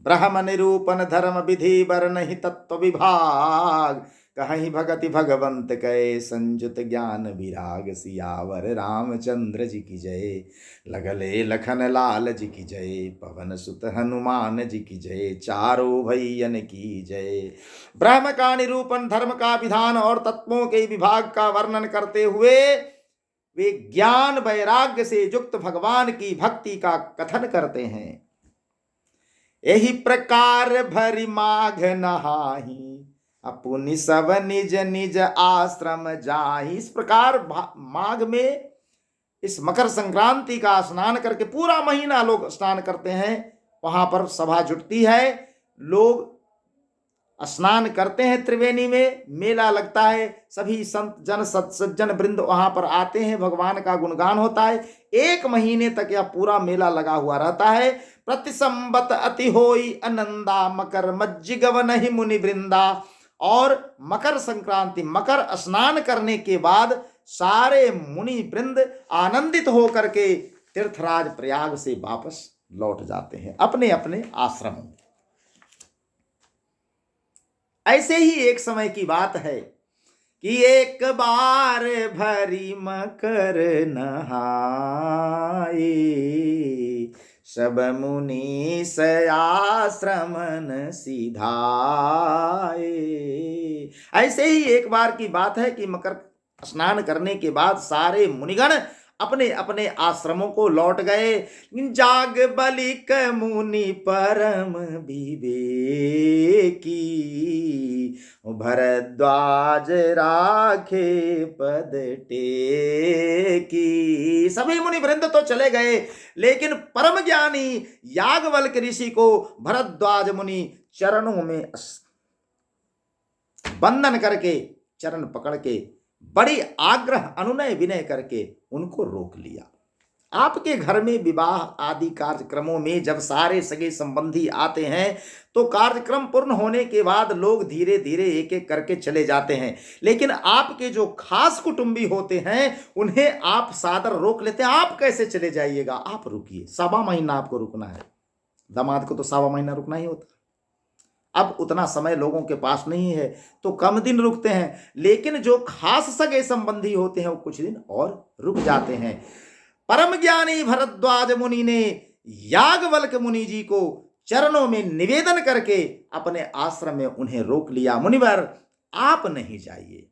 ब्रह्म निरूपण धर्म विधि बरनहि तत्व विभाग, कहीं भगति भगवंत कै संजुत ज्ञान विराग। सियावर रामचंद्र जी की जय, लगले लखन लाल जी की जय, पवन सुत हनुमान जी की जय, चारों भैयन की जय। ब्रह्म का निरूपण, धर्म का विधान और तत्वों के विभाग का वर्णन करते हुए वे ज्ञान वैराग्य से युक्त भगवान की भक्ति का कथन करते हैं। यही प्रकार भरी माघ नहाही, अपुनि सब निज निज आश्रम जाहि। इस प्रकार माघ में इस मकर संक्रांति का स्नान करके पूरा महीना लोग स्नान करते हैं। वहां पर सभा जुटती है, लोग स्नान करते हैं त्रिवेणी में, मेला लगता है, सभी संत जन सज्जन वृंद वहां पर आते हैं, भगवान का गुणगान होता है। 1 महीने तक यह पूरा मेला लगा हुआ रहता है। प्रति संबत अति होई आनंदा, मकर मज्जिगवन ही मुनि वृंदा। और मकर संक्रांति, मकर स्नान करने के बाद सारे मुनि वृंद आनंदित होकर के तीर्थराज प्रयाग से वापस लौट जाते हैं अपने अपने आश्रमों में। ऐसे ही एक समय की बात है कि एक बार भरी मकर नहाए, सब मुनि आश्रमन सिधाए। ऐसे ही एक बार की बात है कि मकर स्नान करने के बाद सारे मुनिगण अपने अपने आश्रमों को लौट गए। जाग बलिक मुनि परम विवेकी, भरद्वाज राखे पद टेकी। सभी मुनि वृंद तो चले गए, लेकिन परम ज्ञानी याज्ञवल्क्य ऋषि को भरद्वाज मुनि चरणों में बंधन करके, चरण पकड़ के, बड़ी आग्रह अनुनय विनय करके उनको रोक लिया। आपके घर में विवाह आदि कार्यक्रमों में जब सारे सगे संबंधी आते हैं तो कार्यक्रम पूर्ण होने के बाद लोग धीरे धीरे एक एक करके चले जाते हैं, लेकिन आपके जो खास कुटुंबी होते हैं उन्हें आप सादर रोक लेते हैं। आप कैसे चले जाइएगा, आप रुकिए, 1.25 महीना आपको रुकना है। दामाद को तो 1.25 महीना रुकना ही होता। अब उतना समय लोगों के पास नहीं है तो कम दिन रुकते हैं, लेकिन जो खास सगे संबंधी होते हैं वो कुछ दिन और रुक जाते हैं। परम ज्ञानी भरद्वाज मुनि ने याज्ञवल्क्य मुनि जी को चरणों में निवेदन करके अपने आश्रम में उन्हें रोक लिया। मुनिवर, आप नहीं जाइए,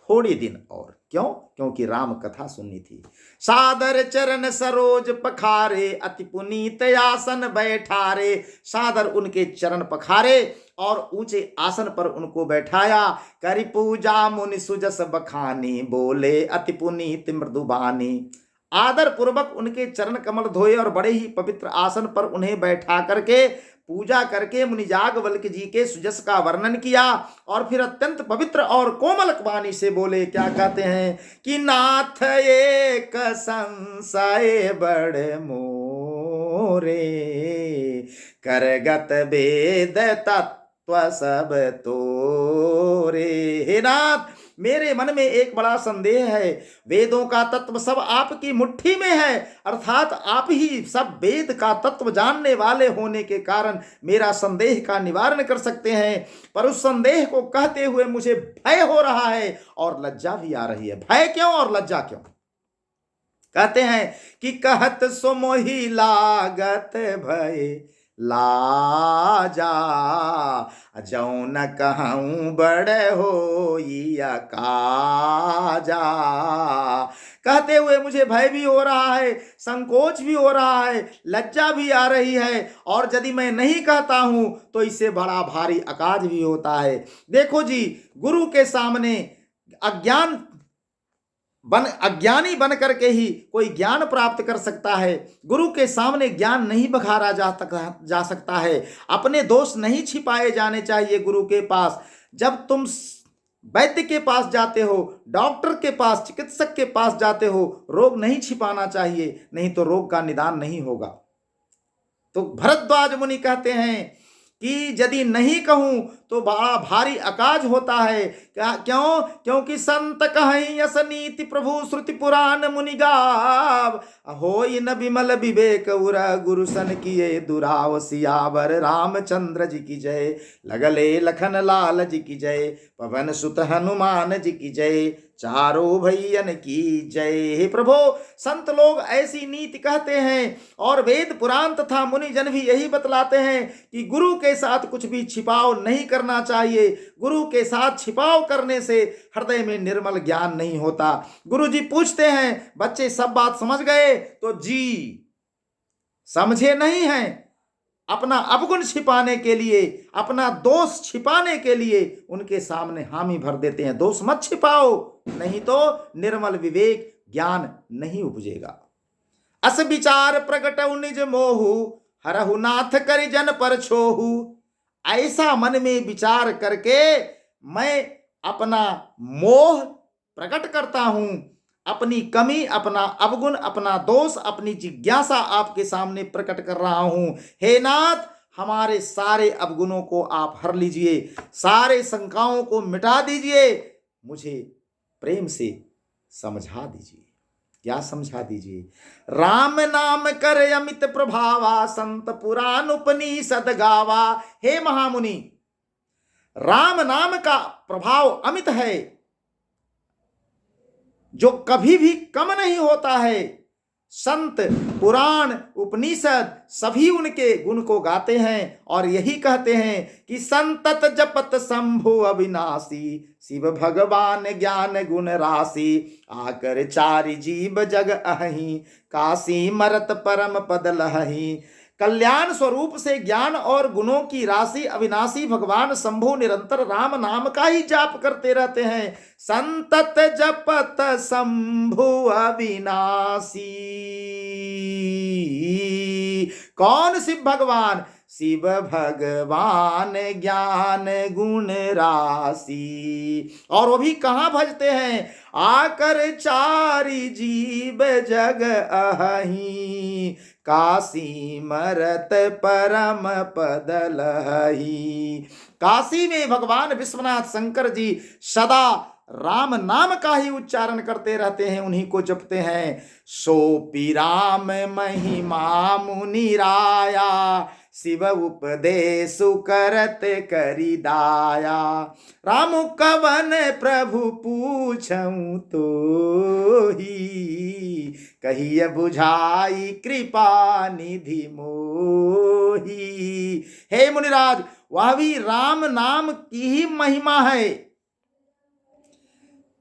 थोड़ी दिन और। क्यों? क्योंकि राम कथा सुननी थी। सादर चरण सरोज पखारे, अति पुनीत आसन बैठारे। सादर उनके चरण पखारे और ऊंचे आसन पर उनको बैठाया। करी पूजा मुनि सुजस बखानी, बोले अति पुनीत मृदुबानी। आदर पूर्वक उनके चरण कमल धोए और बड़े ही पवित्र आसन पर उन्हें बैठा करके पूजा करके मुनि याज्ञवल्क्य जी के सुजस का वर्णन किया और फिर अत्यंत पवित्र और कोमल वाणी से बोले। क्या कहते हैं कि नाथ एक संशय बड़ मोरे, करगत वेद तत्व सब तोरे। हे नाथ, मेरे मन में एक बड़ा संदेह है। वेदों का तत्व सब आपकी मुट्ठी में है, अर्थात आप ही सब वेद का तत्व जानने वाले होने के कारण मेरा संदेह का निवारण कर सकते हैं, पर उस संदेह को कहते हुए मुझे भय हो रहा है और लज्जा भी आ रही है। भय क्यों और लज्जा क्यों? कहते हैं कि कहत सो मोहि लागत भय लाजा, जौ न कहूँ बड़ होइया काजा। कहते हुए मुझे भय भी हो रहा है, संकोच भी हो रहा है, लज्जा भी आ रही है, और यदि मैं नहीं कहता हूं तो इससे बड़ा भारी अकाज भी होता है। देखो जी, गुरु के सामने अज्ञानी बन करके ही कोई ज्ञान प्राप्त कर सकता है। गुरु के सामने ज्ञान नहीं बखारा जा सकता है। अपने दोष नहीं छिपाए जाने चाहिए गुरु के पास। जब तुम वैद्य के पास जाते हो, डॉक्टर के पास, चिकित्सक के पास जाते हो, रोग नहीं छिपाना चाहिए, नहीं तो रोग का निदान नहीं होगा। तो भरद्वाज मुनि कहते हैं कि यदि नहीं कहूं तो बड़ा भारी अकाज होता है। क्यों? क्योंकि संत कहीं यस नीति प्रभु श्रुति पुराण मुनि गाव, होई न विमल विवेक उर गुरु सन किए दुराव। सियावर रामचंद्र जी की जय, लगले लखन लाल जी की जय, पवन सुत हनुमान जी की जय, चारों भैयन की जय। हे प्रभु, संत लोग ऐसी नीति कहते हैं और वेद पुराण तथा मुनि जन भी यही बतलाते हैं कि गुरु के साथ कुछ भी छिपाव नहीं करना चाहिए। गुरु के साथ छिपाव करने से हृदय में निर्मल ज्ञान नहीं होता। गुरु जी पूछते हैं, बच्चे सब बात समझ गए? तो जी, समझे नहीं हैं। अपना अवगुण छिपाने के लिए, अपना दोष छिपाने के लिए उनके सामने हामी भर देते हैं। दोष मत छिपाओ, नहीं तो निर्मल विवेक ज्ञान नहीं उपजेगा। अस विचार प्रगटउ निज मोहु, हरहु नाथ करि जन पर छोहु, ऐसा मन में विचार करके मैं अपना मोह प्रकट करता हूं, अपनी कमी, अपना अवगुण, अपना दोष, अपनी जिज्ञासा आपके सामने प्रकट कर रहा हूं। हे नाथ, हमारे सारे अवगुणों को आप हर लीजिए, सारे शंकाओं को मिटा दीजिए, मुझे प्रेम से समझा दीजिए। क्या समझा दीजिए? राम नाम कर अमित प्रभावा, संत पुराण उपनिषद गावा। हे महामुनि, राम नाम का प्रभाव अमित है, जो कभी भी कम नहीं होता है। संत पुराण उपनिषद सभी उनके गुण को गाते हैं और यही कहते हैं कि संतत जपत शंभु अविनाशी, शिव भगवान ज्ञान गुण राशि, आकर चारि जीव जग अहि, काशी मरत परम पद लहहि। कल्याण स्वरूप से ज्ञान और गुणों की राशि अविनाशी भगवान शंभु निरंतर राम नाम का ही जाप करते रहते हैं। संतत जपत शंभु अविनाशी। कौन? शिव भगवान। शिव भगवान ज्ञान गुण राशि। और वो भी कहाँ भजते हैं? आकर चारि जीव जग अहि, काशी मरत परम पद लहहि। काशी में भगवान विश्वनाथ शंकर जी सदा राम नाम का ही उच्चारण करते रहते हैं, उन्हीं को जपते हैं। सोपी राम महिमा मुनि राया, शिव उपदेश करत करी दाया। राम कवन प्रभु पूछऊं तो ही, कहिए बुझाई कृपा निधि मोही। हे मुनिराज, वह भी राम नाम की ही महिमा है,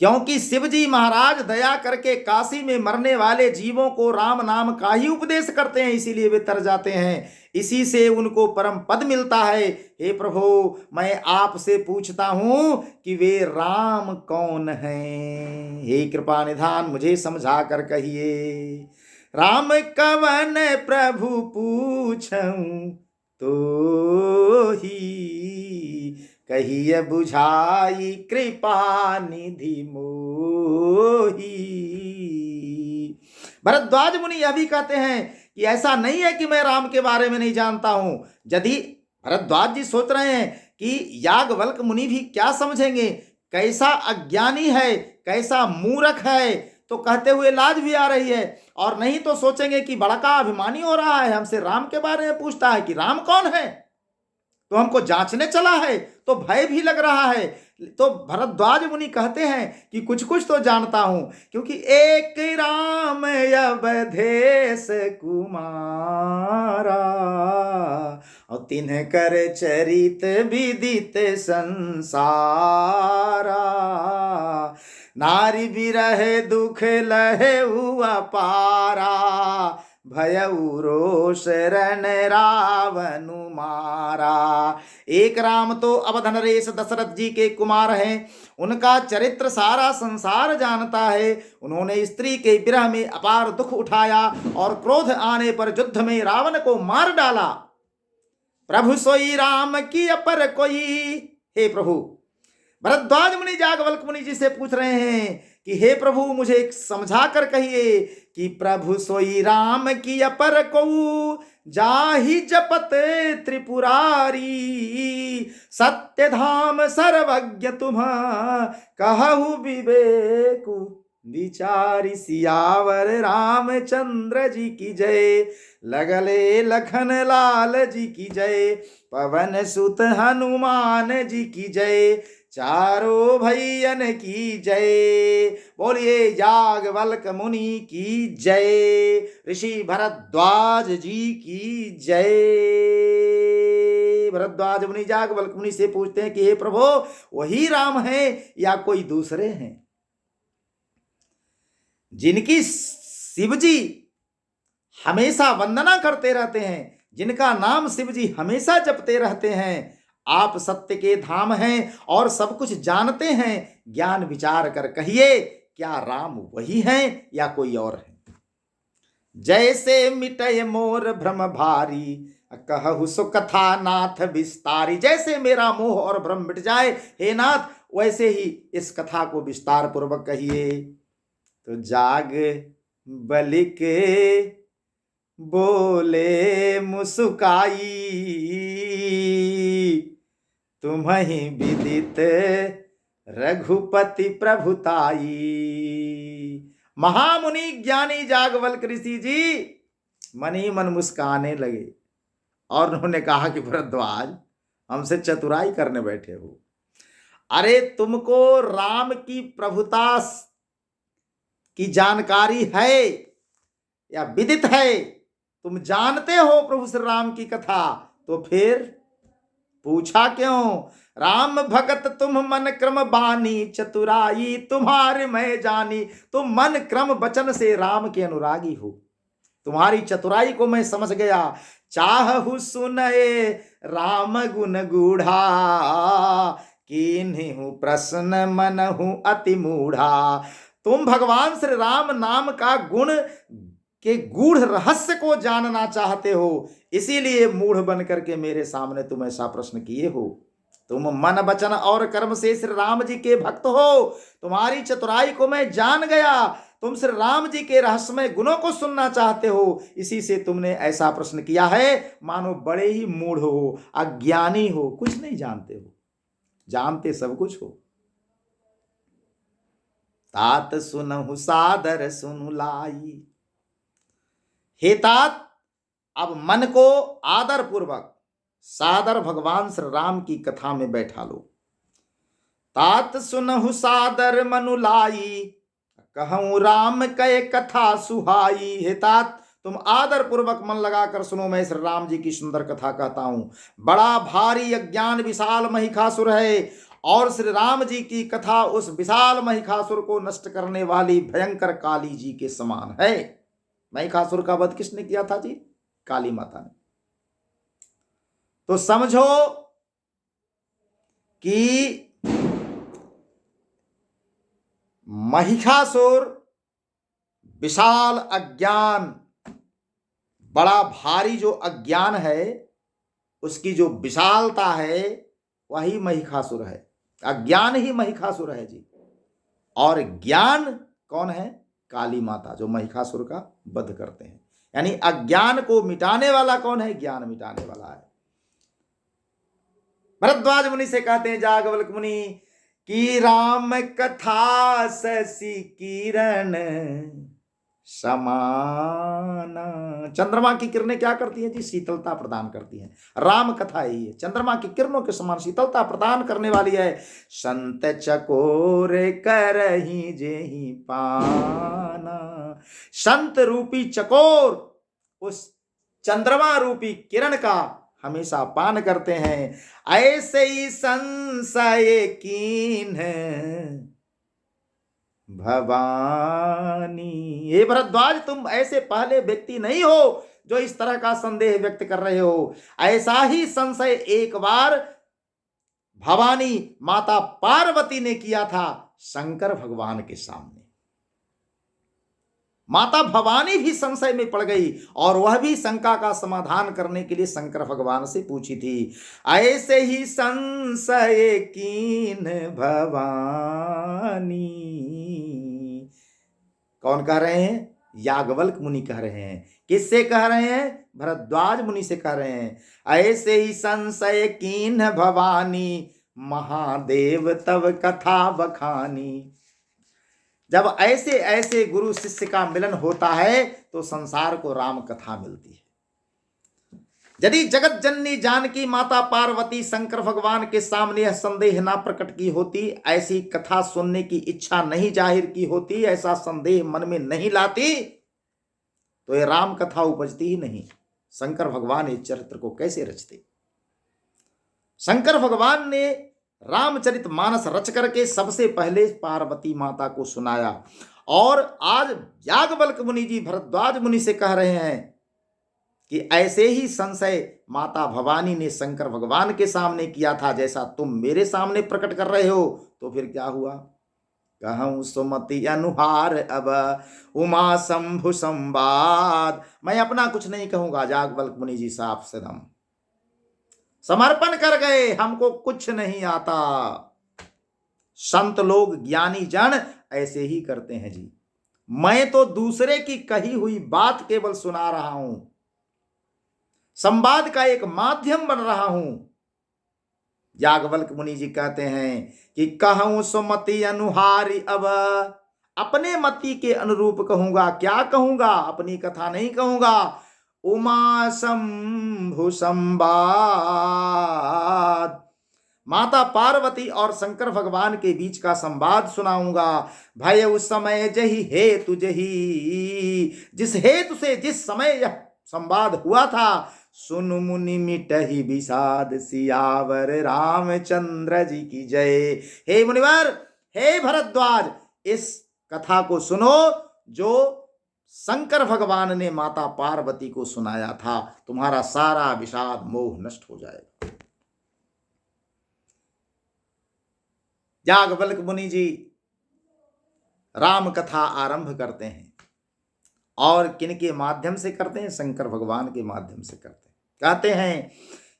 क्योंकि शिवजी महाराज दया करके काशी में मरने वाले जीवों को राम नाम का ही उपदेश करते हैं, इसीलिए वे तर जाते हैं, इसी से उनको परम पद मिलता है। हे प्रभु, मैं आपसे पूछता हूं कि वे राम कौन हैं? हे कृपा निधान, मुझे समझा कर कहिए। राम कवन प्रभु पूछऊं तो ही, कहिए बुझाई कृपा निधि मोही। भरद्वाज मुनि यह भी कहते हैं कि ऐसा नहीं है कि मैं राम के बारे में नहीं जानता हूं। यदि भरद्वाज जी सोच रहे हैं कि याज्ञवल्क्य मुनि भी क्या समझेंगे, कैसा अज्ञानी है, कैसा मूर्ख है, तो कहते हुए लाज भी आ रही है। और नहीं तो सोचेंगे कि बड़का अभिमानी हो रहा है, हमसे राम के बारे में पूछता है कि राम कौन है, तो हमको जांचने चला है, तो भय भी लग रहा है। तो भरद्वाज मुनि कहते हैं कि कुछ कुछ तो जानता हूं, क्योंकि एक राम अवधेश कुमारा, और तिन्ह कर चरित विदित संसारा। नारी बिरह दुख लहे हुआ पारा, भयउ रोष रण रावनु मारा। एक राम तो अवध नरेश दशरथ जी के कुमार हैं, उनका चरित्र सारा संसार जानता है। उन्होंने स्त्री के विरह में अपार दुख उठाया और क्रोध आने पर युद्ध में रावण को मार डाला। प्रभु सोई राम की अपर कोई। हे प्रभु, भरद्वाज मुनि याज्ञवल्क्य मुनि जी से पूछ रहे हैं कि हे प्रभु, मुझे समझा कर कहिए कि प्रभु सोई राम की अपर को, जाहि जपत त्रिपुरारी। सत्य धाम सर्वज्ञ तुम, कहु विवेकु विचारी। सियावर रामचंद्र जी की जय, लगले लखन लाल जी की जय, पवन सुत हनुमान जी की जय, चारों भैयन की जय। बोलिए याज्ञवल्क्य मुनि की जय, ऋषि भरद्वाज जी की जय। भरद्वाज मुनि याज्ञवल्क्य मुनि से पूछते हैं कि हे प्रभु, वही राम है या कोई दूसरे हैं? जिनकी शिवजी हमेशा वंदना करते रहते हैं, जिनका नाम शिवजी हमेशा जपते रहते हैं, आप सत्य के धाम हैं और सब कुछ जानते हैं। ज्ञान विचार कर कहिए, क्या राम वही हैं या कोई और है? जैसे मिटय मोर भ्रम भारी, कहु सो कथा नाथ विस्तारी, जैसे मेरा मोह और भ्रम मिट जाए हे नाथ, वैसे ही इस कथा को विस्तार पूर्वक कहिए। तो जाग बलिक बोले मुस्काई, तुम्हि विदित रघुपति प्रभुताई। महामुनि ज्ञानी जागवल्क ऋषि जी मन ही मन मुस्काने लगे और उन्होंने कहा कि भरद्वाज, हमसे चतुराई करने बैठे हो। अरे तुमको राम की प्रभुता की जानकारी है या विदित है, तुम जानते हो प्रभु श्री राम की कथा, तो फिर पूछा क्यों? राम भगत तुम मन क्रम बानी, चतुराई तुम्हारे मैं जानी। तुम मन क्रम वचन से राम के अनुरागी हो, तुम्हारी चतुराई को मैं समझ गया। चाहु सुनए राम गुण गूढ़ा, कीन्हु प्रश्न मनहु अति मूढ़ा। तुम भगवान श्री राम नाम का गुण के गूढ़ रहस्य को जानना चाहते हो, इसीलिए मूढ़ बन करके मेरे सामने तुम ऐसा प्रश्न किए हो। तुम मन वचन और कर्म से श्री राम जी के भक्त हो, तुम्हारी चतुराई को मैं जान गया। तुम श्री राम जी के रहस्यमय गुणों को सुनना चाहते हो, इसी से तुमने ऐसा प्रश्न किया है। मानो बड़े ही मूढ़ हो, अज्ञानी हो, कुछ नहीं जानते हो, जानते सब कुछ हो। तात सुनहु सादर सुनु लाई, हे तात, अब मन को आदर पूर्वक सादर भगवान श्री राम की कथा में बैठा लो। तात सुनहु सादर मनु लाई, कहूं राम कै कथा सुहाई। हे तात, तुम आदर पूर्वक मन लगाकर सुनो, मैं श्री राम जी की सुंदर कथा कहता हूं। बड़ा भारी अज्ञान विशाल महिषासुर है, और श्री राम जी की कथा उस विशाल महिषासुर को नष्ट करने वाली भयंकर काली जी के समान है। महिषासुर का वध किसने किया था जी? काली माता ने। तो समझो कि महिषासुर विशाल अज्ञान, बड़ा भारी जो अज्ञान है, उसकी जो विशालता है वही महिषासुर है। अज्ञान ही महिषासुर है जी। और ज्ञान कौन है? काली माता, जो महिषासुर का वध करते हैं। यानी अज्ञान को मिटाने वाला कौन है? ज्ञान मिटाने वाला है। भरद्वाज मुनि से कहते हैं जागवल्क मुनि कि राम कथा शशि किरण समाना। चंद्रमा की किरणें क्या करती हैं जी? शीतलता प्रदान करती हैं। राम कथा यही है, चंद्रमा की किरणों के समान शीतलता प्रदान करने वाली है। संत चकोर करही जेहि पाना। संत रूपी चकोर उस चंद्रमा रूपी किरण का हमेशा पान करते हैं। ऐसे ही संशय कीन भवानी। हे भरद्वाज, तुम ऐसे पहले व्यक्ति नहीं हो जो इस तरह का संदेह व्यक्त कर रहे हो। ऐसा ही संशय एक बार भवानी माता पार्वती ने किया था शंकर भगवान के सामने। माता भवानी भी संशय में पड़ गई और वह भी शंका का समाधान करने के लिए शंकर भगवान से पूछी थी। ऐसे ही संशय कीन भवानी। कौन कह रहे हैं? याज्ञवल्क मुनि कह रहे हैं। किससे कह रहे हैं? भरद्वाज मुनि से कह रहे हैं। ऐसे ही संशय कीन भवानी, महादेव तव कथा बखानी। जब ऐसे ऐसे गुरु शिष्य का मिलन होता है तो संसार को राम कथा मिलती है। यदि जगत जननी जानकी माता पार्वती शंकर भगवान के सामने यह संदेह ना प्रकट की होती, ऐसी कथा सुनने की इच्छा नहीं जाहिर की होती, ऐसा संदेह मन में नहीं लाती, तो यह राम कथा उपजती ही नहीं। शंकर भगवान इस चरित्र को कैसे रचते? शंकर भगवान ने रामचरित मानस रच करके सबसे पहले पार्वती माता को सुनाया। और आज याज्ञवल्क मुनि जी भरद्वाज मुनि से कह रहे हैं कि ऐसे ही संशय माता भवानी ने शंकर भगवान के सामने किया था, जैसा तुम मेरे सामने प्रकट कर रहे हो। तो फिर क्या हुआ? कहूँ सुमति अनुहार अब उमा शंभु संवाद। मैं अपना कुछ नहीं कहूंगा, याज्ञवल्क्य मुनि जी साफ से दम समर्पण कर गए, हमको कुछ नहीं आता। संत लोग ज्ञानी जन ऐसे ही करते हैं जी। मैं तो दूसरे की कही हुई बात केवल सुना रहा हूं, संवाद का एक माध्यम बन रहा हूं। याज्ञवल्क्य मुनि जी कहते हैं कि कहूं सुमति अनुहारी अब, अपने मति के अनुरूप कहूंगा। क्या कहूंगा? अपनी कथा नहीं कहूंगा। उमा शंभु संवाद, माता पार्वती और शंकर भगवान के बीच का संवाद सुनाऊंगा। भय उस समय जही हेतु जही, जिस हेतु से जिस समय यह संवाद हुआ था, सुन मुनि मिटहि विषाद सियावर रामचंद्र जी की जय। हे मुनिवर, हे भरद्वाज, इस कथा को सुनो जो शंकर भगवान ने माता पार्वती को सुनाया था। तुम्हारा सारा विषाद मोह नष्ट हो जाएगा। याज्ञवल्क्य मुनि जी राम कथा आरंभ करते हैं, और किनके माध्यम से करते हैं? शंकर भगवान के माध्यम से करते हैं। कहते हैं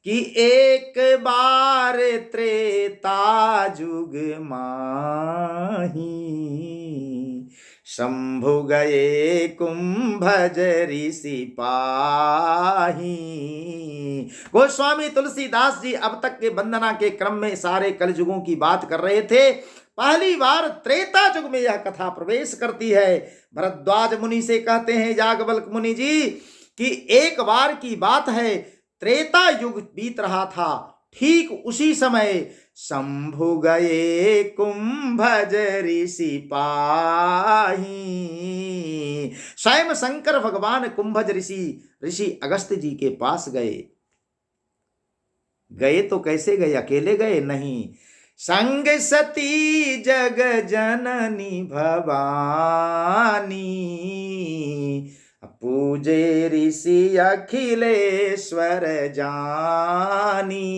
कि एक बार त्रेता जुग माही, शंभु गए कुंभज ऋषि पाही। गोस्वामी तुलसीदास जी अब तक के वंदना के क्रम में सारे कलयुगों की बात कर रहे थे। पहली बार त्रेता युग में यह कथा प्रवेश करती है। भरद्वाज मुनि से कहते हैं याज्ञवल्क्य मुनि जी कि एक बार की बात है, त्रेता युग बीत रहा था, ठीक उसी समय शंभु गए कुंभज ऋषि पाही। स्वयं शंकर भगवान कुंभज ऋषि अगस्त्य जी के पास गए। गए तो कैसे गए? अकेले गए? नहीं, संग सती जग जननी भवानी, पूजे ऋषि अखिलेश्वर जानी।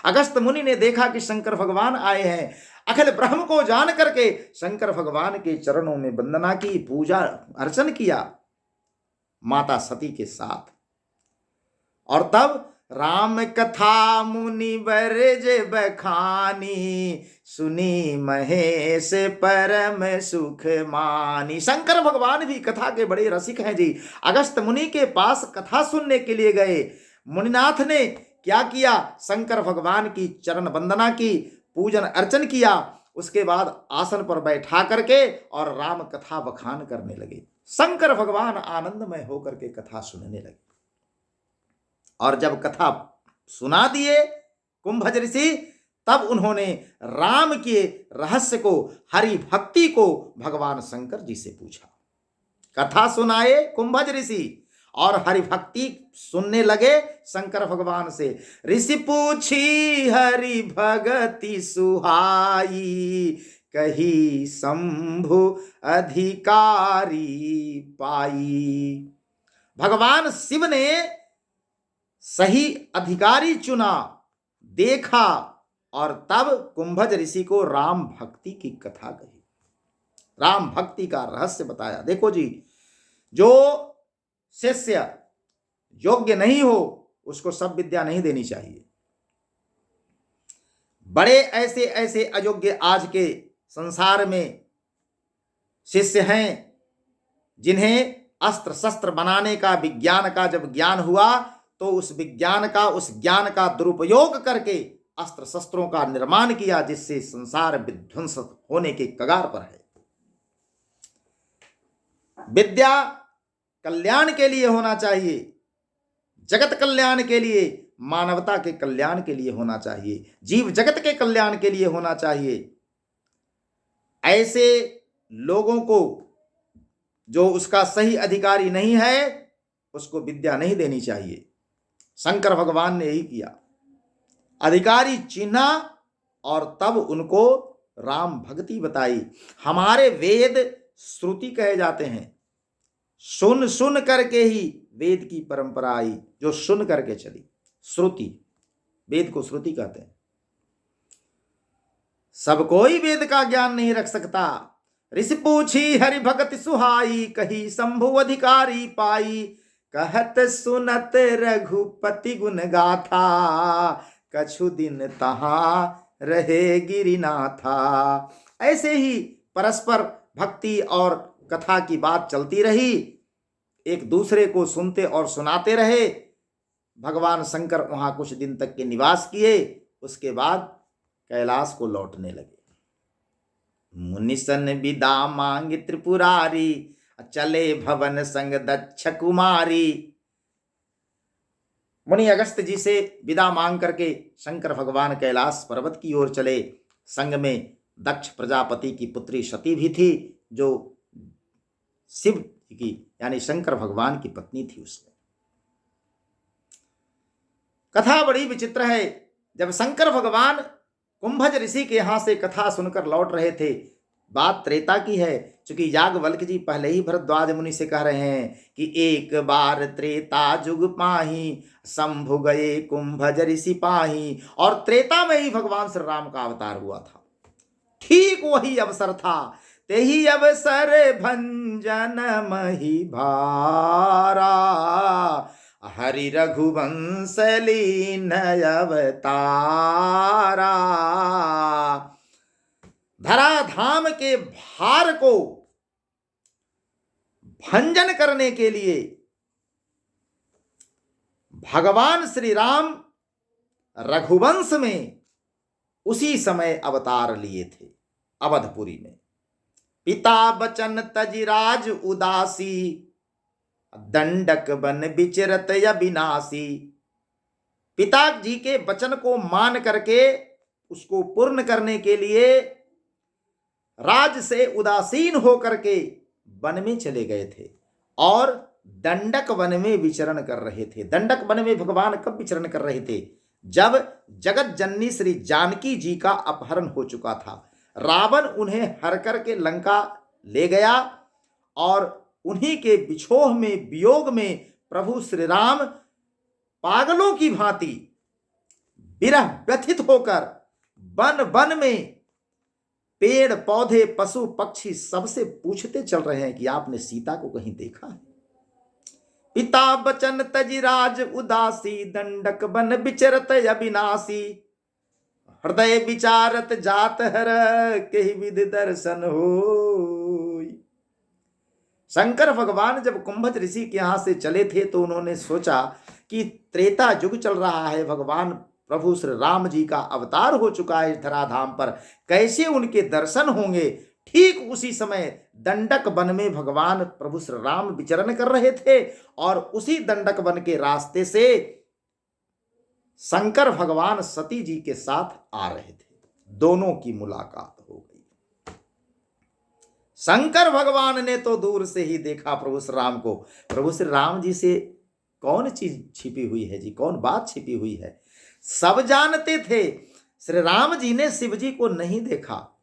अगस्त मुनि ने देखा कि शंकर भगवान आए हैं। अखिल ब्रह्म को जान करके शंकर भगवान के चरणों में वंदना की, पूजा अर्चन किया माता सती के साथ। और तब राम कथा मुनि बरज बखानी, सुनी महेश परम सुख मानी। शंकर भगवान भी कथा के बड़े रसिक हैं जी। अगस्त मुनि के पास कथा सुनने के लिए गए। मुनिनाथ ने क्या किया? शंकर भगवान की चरण वंदना की, पूजन अर्चन किया। उसके बाद आसन पर बैठा करके और राम कथा बखान करने लगे। शंकर भगवान आनंदमय होकर के कथा सुनने लगे। और जब कथा सुना दिए कुंभज ऋषि, तब उन्होंने राम के रहस्य को, हरि भक्ति को भगवान शंकर जी से पूछा। कथा सुनाए कुंभज ऋषि और हरि भक्ति सुनने लगे शंकर भगवान से। ऋषि पूछी हरि भगति सुहाई, कही शंभु अधिकारी पाई। भगवान शिव ने सही अधिकारी चुना, देखा, और तब कुंभज ऋषि को राम भक्ति की कथा कही, राम भक्ति का रहस्य बताया। देखो जी, जो शिष्य योग्य नहीं हो उसको सब विद्या नहीं देनी चाहिए। बड़े ऐसे ऐसे अयोग्य आज के संसार में शिष्य हैं जिन्हें अस्त्र शस्त्र बनाने का, विज्ञान का जब ज्ञान हुआ तो उस विज्ञान का, उस ज्ञान का दुरुपयोग करके अस्त्र शस्त्रों का निर्माण किया, जिससे संसार विध्वंस होने के कगार पर है। विद्या कल्याण के लिए होना चाहिए, जगत कल्याण के लिए, मानवता के कल्याण के लिए होना चाहिए, जीव जगत के कल्याण के लिए होना चाहिए। ऐसे लोगों को जो उसका सही अधिकारी नहीं है उसको विद्या नहीं देनी चाहिए। शंकर भगवान ने यही किया, अधिकारी चिन्हा और तब उनको राम भक्ति बताई। हमारे वेद श्रुति कहे जाते हैं। सुन सुन करके ही वेद की परंपरा आई, जो सुन करके चली। श्रुति, वेद को श्रुति कहते हैं। सब कोई वेद का ज्ञान नहीं रख सकता। ऋषि पूछी हरि भगत सुहाई, कही शंभु अधिकारी पाई। कहत सुनत रघुपति गुण गाथा, कछु दिन तहाँ रहे गिरिनाथा। ऐसे ही परस्पर भक्ति और कथा की बात चलती रही, एक दूसरे को सुनते और सुनाते रहे। भगवान शंकर वहां कुछ दिन तक के निवास किए, उसके बाद कैलाश को लौटने लगे। मुनिसन विदा मांग त्रिपुरारी, चले भवन संग दक्ष कुमारी। मुनि अगस्त जी से विदा मांग करके शंकर भगवान कैलाश पर्वत की ओर चले। संग में दक्ष प्रजापति की पुत्री सती भी थी, जो शिव की यानी शंकर भगवान की पत्नी थी। उसमें कथा बड़ी विचित्र है। जब शंकर भगवान कुंभज ऋषि के यहां से कथा सुनकर लौट रहे थे, बात त्रेता की है, क्योंकि याज्ञवल्क्य जी पहले ही भरद्वाज मुनि से कह रहे हैं कि एक बार त्रेता जुग पाही, शंभु गए कुंभज ऋषि पाही। और त्रेता में ही भगवान श्री राम का अवतार हुआ था। ठीक वही अवसर था, तेही अवसर भंजन मही भारा, हरि रघुवंश लीन अवतारा। धराधाम के भार को भंजन करने के लिए भगवान श्री राम रघुवंश में उसी समय अवतार लिए थे। अवधपुरी में पिता बचन तजिराज उदासी, दंडक बन विचरत अविनाशी। पिताजी के वचन को मान करके उसको पूर्ण करने के लिए राज से उदासीन होकर के वन में चले गए थे और दंडक वन में विचरण कर रहे थे। दंडक वन में भगवान कब विचरण कर रहे थे? जब जगत जननी श्री जानकी जी का अपहरण हो चुका था। रावण उन्हें हर करके लंका ले गया और उन्हीं के बिछोह में, वियोग में प्रभु श्री राम पागलों की भांति विरह व्यथित होकर वन वन में पेड़ पौधे पशु पक्षी सबसे पूछते चल रहे हैं कि आपने सीता को कहीं देखा है? पिता बचन तजिराज उदासी, दंडक बन विचरत अविनाशी। हृदय विचारत जात हर, कहि विधि दर्शन हो। शंकर भगवान जब कुंभज ऋषि के यहां से चले थे तो उन्होंने सोचा कि त्रेता युग चल रहा है, भगवान प्रभु श्री राम जी का अवतार हो चुका है इस धराधाम पर, कैसे उनके दर्शन होंगे। ठीक उसी समय दंडक वन में भगवान प्रभु श्री राम विचरण कर रहे थे और उसी दंडक वन के रास्ते से शंकर भगवान सती जी के साथ आ रहे थे। दोनों की मुलाकात हो गई। शंकर भगवान ने तो दूर से ही देखा प्रभु श्री राम को। प्रभु श्री राम जी से कौन चीज छिपी हुई है जी, कौन बात छिपी हुई है? सब जानते थे। श्री राम जी ने शिव जी को नहीं देखा,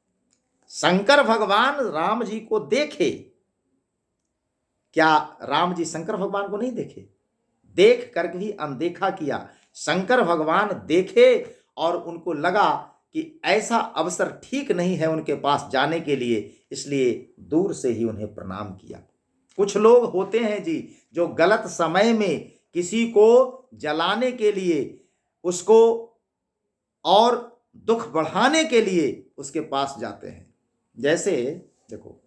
शंकर भगवान राम जी को देखे। क्या राम जी शंकर भगवान को नहीं देखे? देख करके भी अनदेखा किया। शंकर भगवान देखे और उनको लगा कि ऐसा अवसर ठीक नहीं है उनके पास जाने के लिए, इसलिए दूर से ही उन्हें प्रणाम किया। कुछ लोग होते हैं जी जो गलत समय में किसी को जलाने के लिए, उसको और दुख बढ़ाने के लिए उसके पास जाते हैं। जैसे देखो,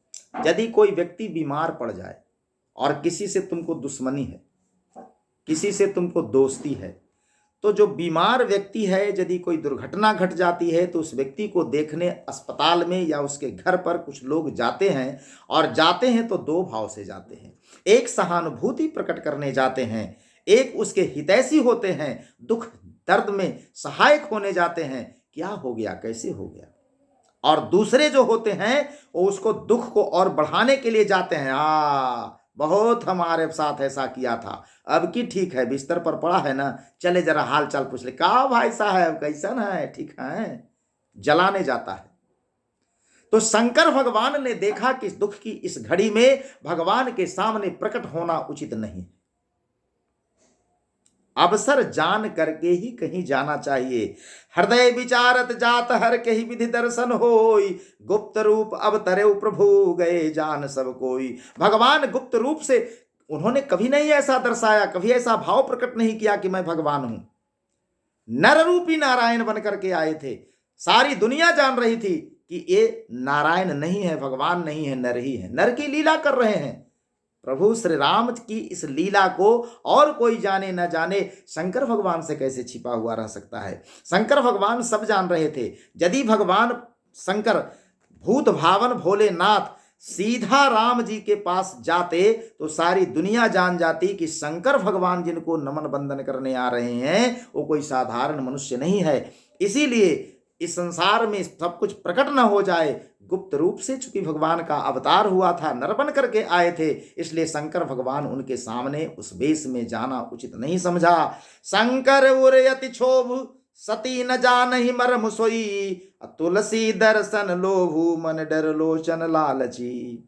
यदि कोई व्यक्ति बीमार पड़ जाए और किसी से तुमको दुश्मनी है, किसी से तुमको दोस्ती है, तो जो बीमार व्यक्ति है यदि कोई दुर्घटना घट जाती है तो उस व्यक्ति को देखने अस्पताल में या उसके घर पर कुछ लोग जाते हैं। और जाते हैं तो दो भाव से जाते हैं। एक सहानुभूति प्रकट करने जाते हैं, एक उसके हितैषी होते हैं, दुख दर्द में सहायक होने जाते हैं, क्या हो गया, कैसे हो गया। और दूसरे जो होते हैं वो उसको दुख को और बढ़ाने के लिए जाते हैं। बहुत हमारे साथ ऐसा किया था, अब की ठीक है, बिस्तर पर पड़ा है ना, चले जरा हाल चाल पूछ ले, कहा भाई साहब कैसन है, ठीक है, जलाने जाता है। तो शंकर भगवान ने देखा कि दुख की इस घड़ी में भगवान के सामने प्रकट होना उचित नहीं। अवसर जान करके ही कहीं जाना चाहिए। हृदय विचारत जात हर कही विधि दर्शन होई, गुप्त रूप अवतरे प्रभु गए जान सब कोई। भगवान गुप्त रूप से उन्होंने कभी नहीं ऐसा दर्शाया, कभी ऐसा भाव प्रकट नहीं किया कि मैं भगवान हूं। नर रूपी नारायण बन करके आए थे। सारी दुनिया जान रही थी कि ये नारायण नहीं है, भगवान नहीं है, नर ही है, नर की लीला कर रहे हैं। प्रभु श्री राम की इस लीला को और कोई जाने न जाने, शंकर भगवान से कैसे छिपा हुआ रह सकता है। शंकर भगवान सब जान रहे थे। यदि भगवान शंकर भूत भावन भोलेनाथ सीधा राम जी के पास जाते तो सारी दुनिया जान जाती कि शंकर भगवान जिनको नमन बंदन करने आ रहे हैं वो कोई साधारण मनुष्य नहीं है। इसीलिए इस संसार में सब कुछ प्रकट न हो जाए, गुप्त रूप से चूंकि भगवान का अवतार हुआ था, नर बन करके आए थे, इसलिए शंकर भगवान उनके सामने उस वेश में जाना उचित नहीं समझा। शंकर उरयति क्षोभ सती न जानहि मर्म सोई, तुलसी दर्शन लोभु मन डर लोचन लालची।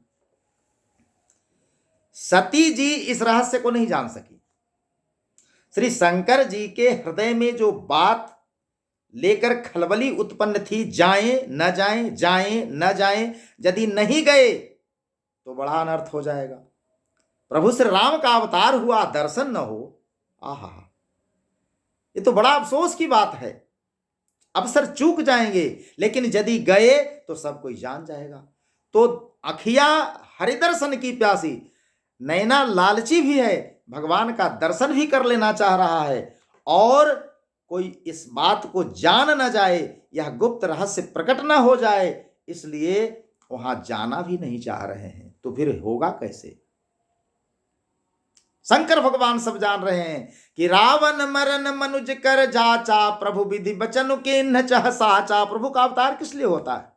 सती जी इस रहस्य को नहीं जान सकी। श्री शंकर जी के हृदय में जो बात लेकर खलबली उत्पन्न थी, जाएं न जाएं, जाएं न जाएं, यदि नहीं गए तो बड़ा अनर्थ हो जाएगा। प्रभु श्री राम का अवतार हुआ, दर्शन न हो, आहा, ये तो बड़ा अफसोस की बात है। अवसर चूक जाएंगे, लेकिन यदि गए तो सब कोई जान जाएगा। तो अखियां हरिदर्शन की प्यासी, नैना लालची भी है, भगवान का दर्शन भी कर लेना चाह रहा है, और कोई इस बात को जान न जाए, यह गुप्त रहस्य प्रकट न हो जाए, इसलिए वहां जाना भी नहीं चाह रहे हैं। तो फिर होगा कैसे? शंकर भगवान सब जान रहे हैं कि रावण मरन मनुज कर जाचा, प्रभु विधि बचन के न चह साचा। प्रभु का अवतार किस लिए होता है?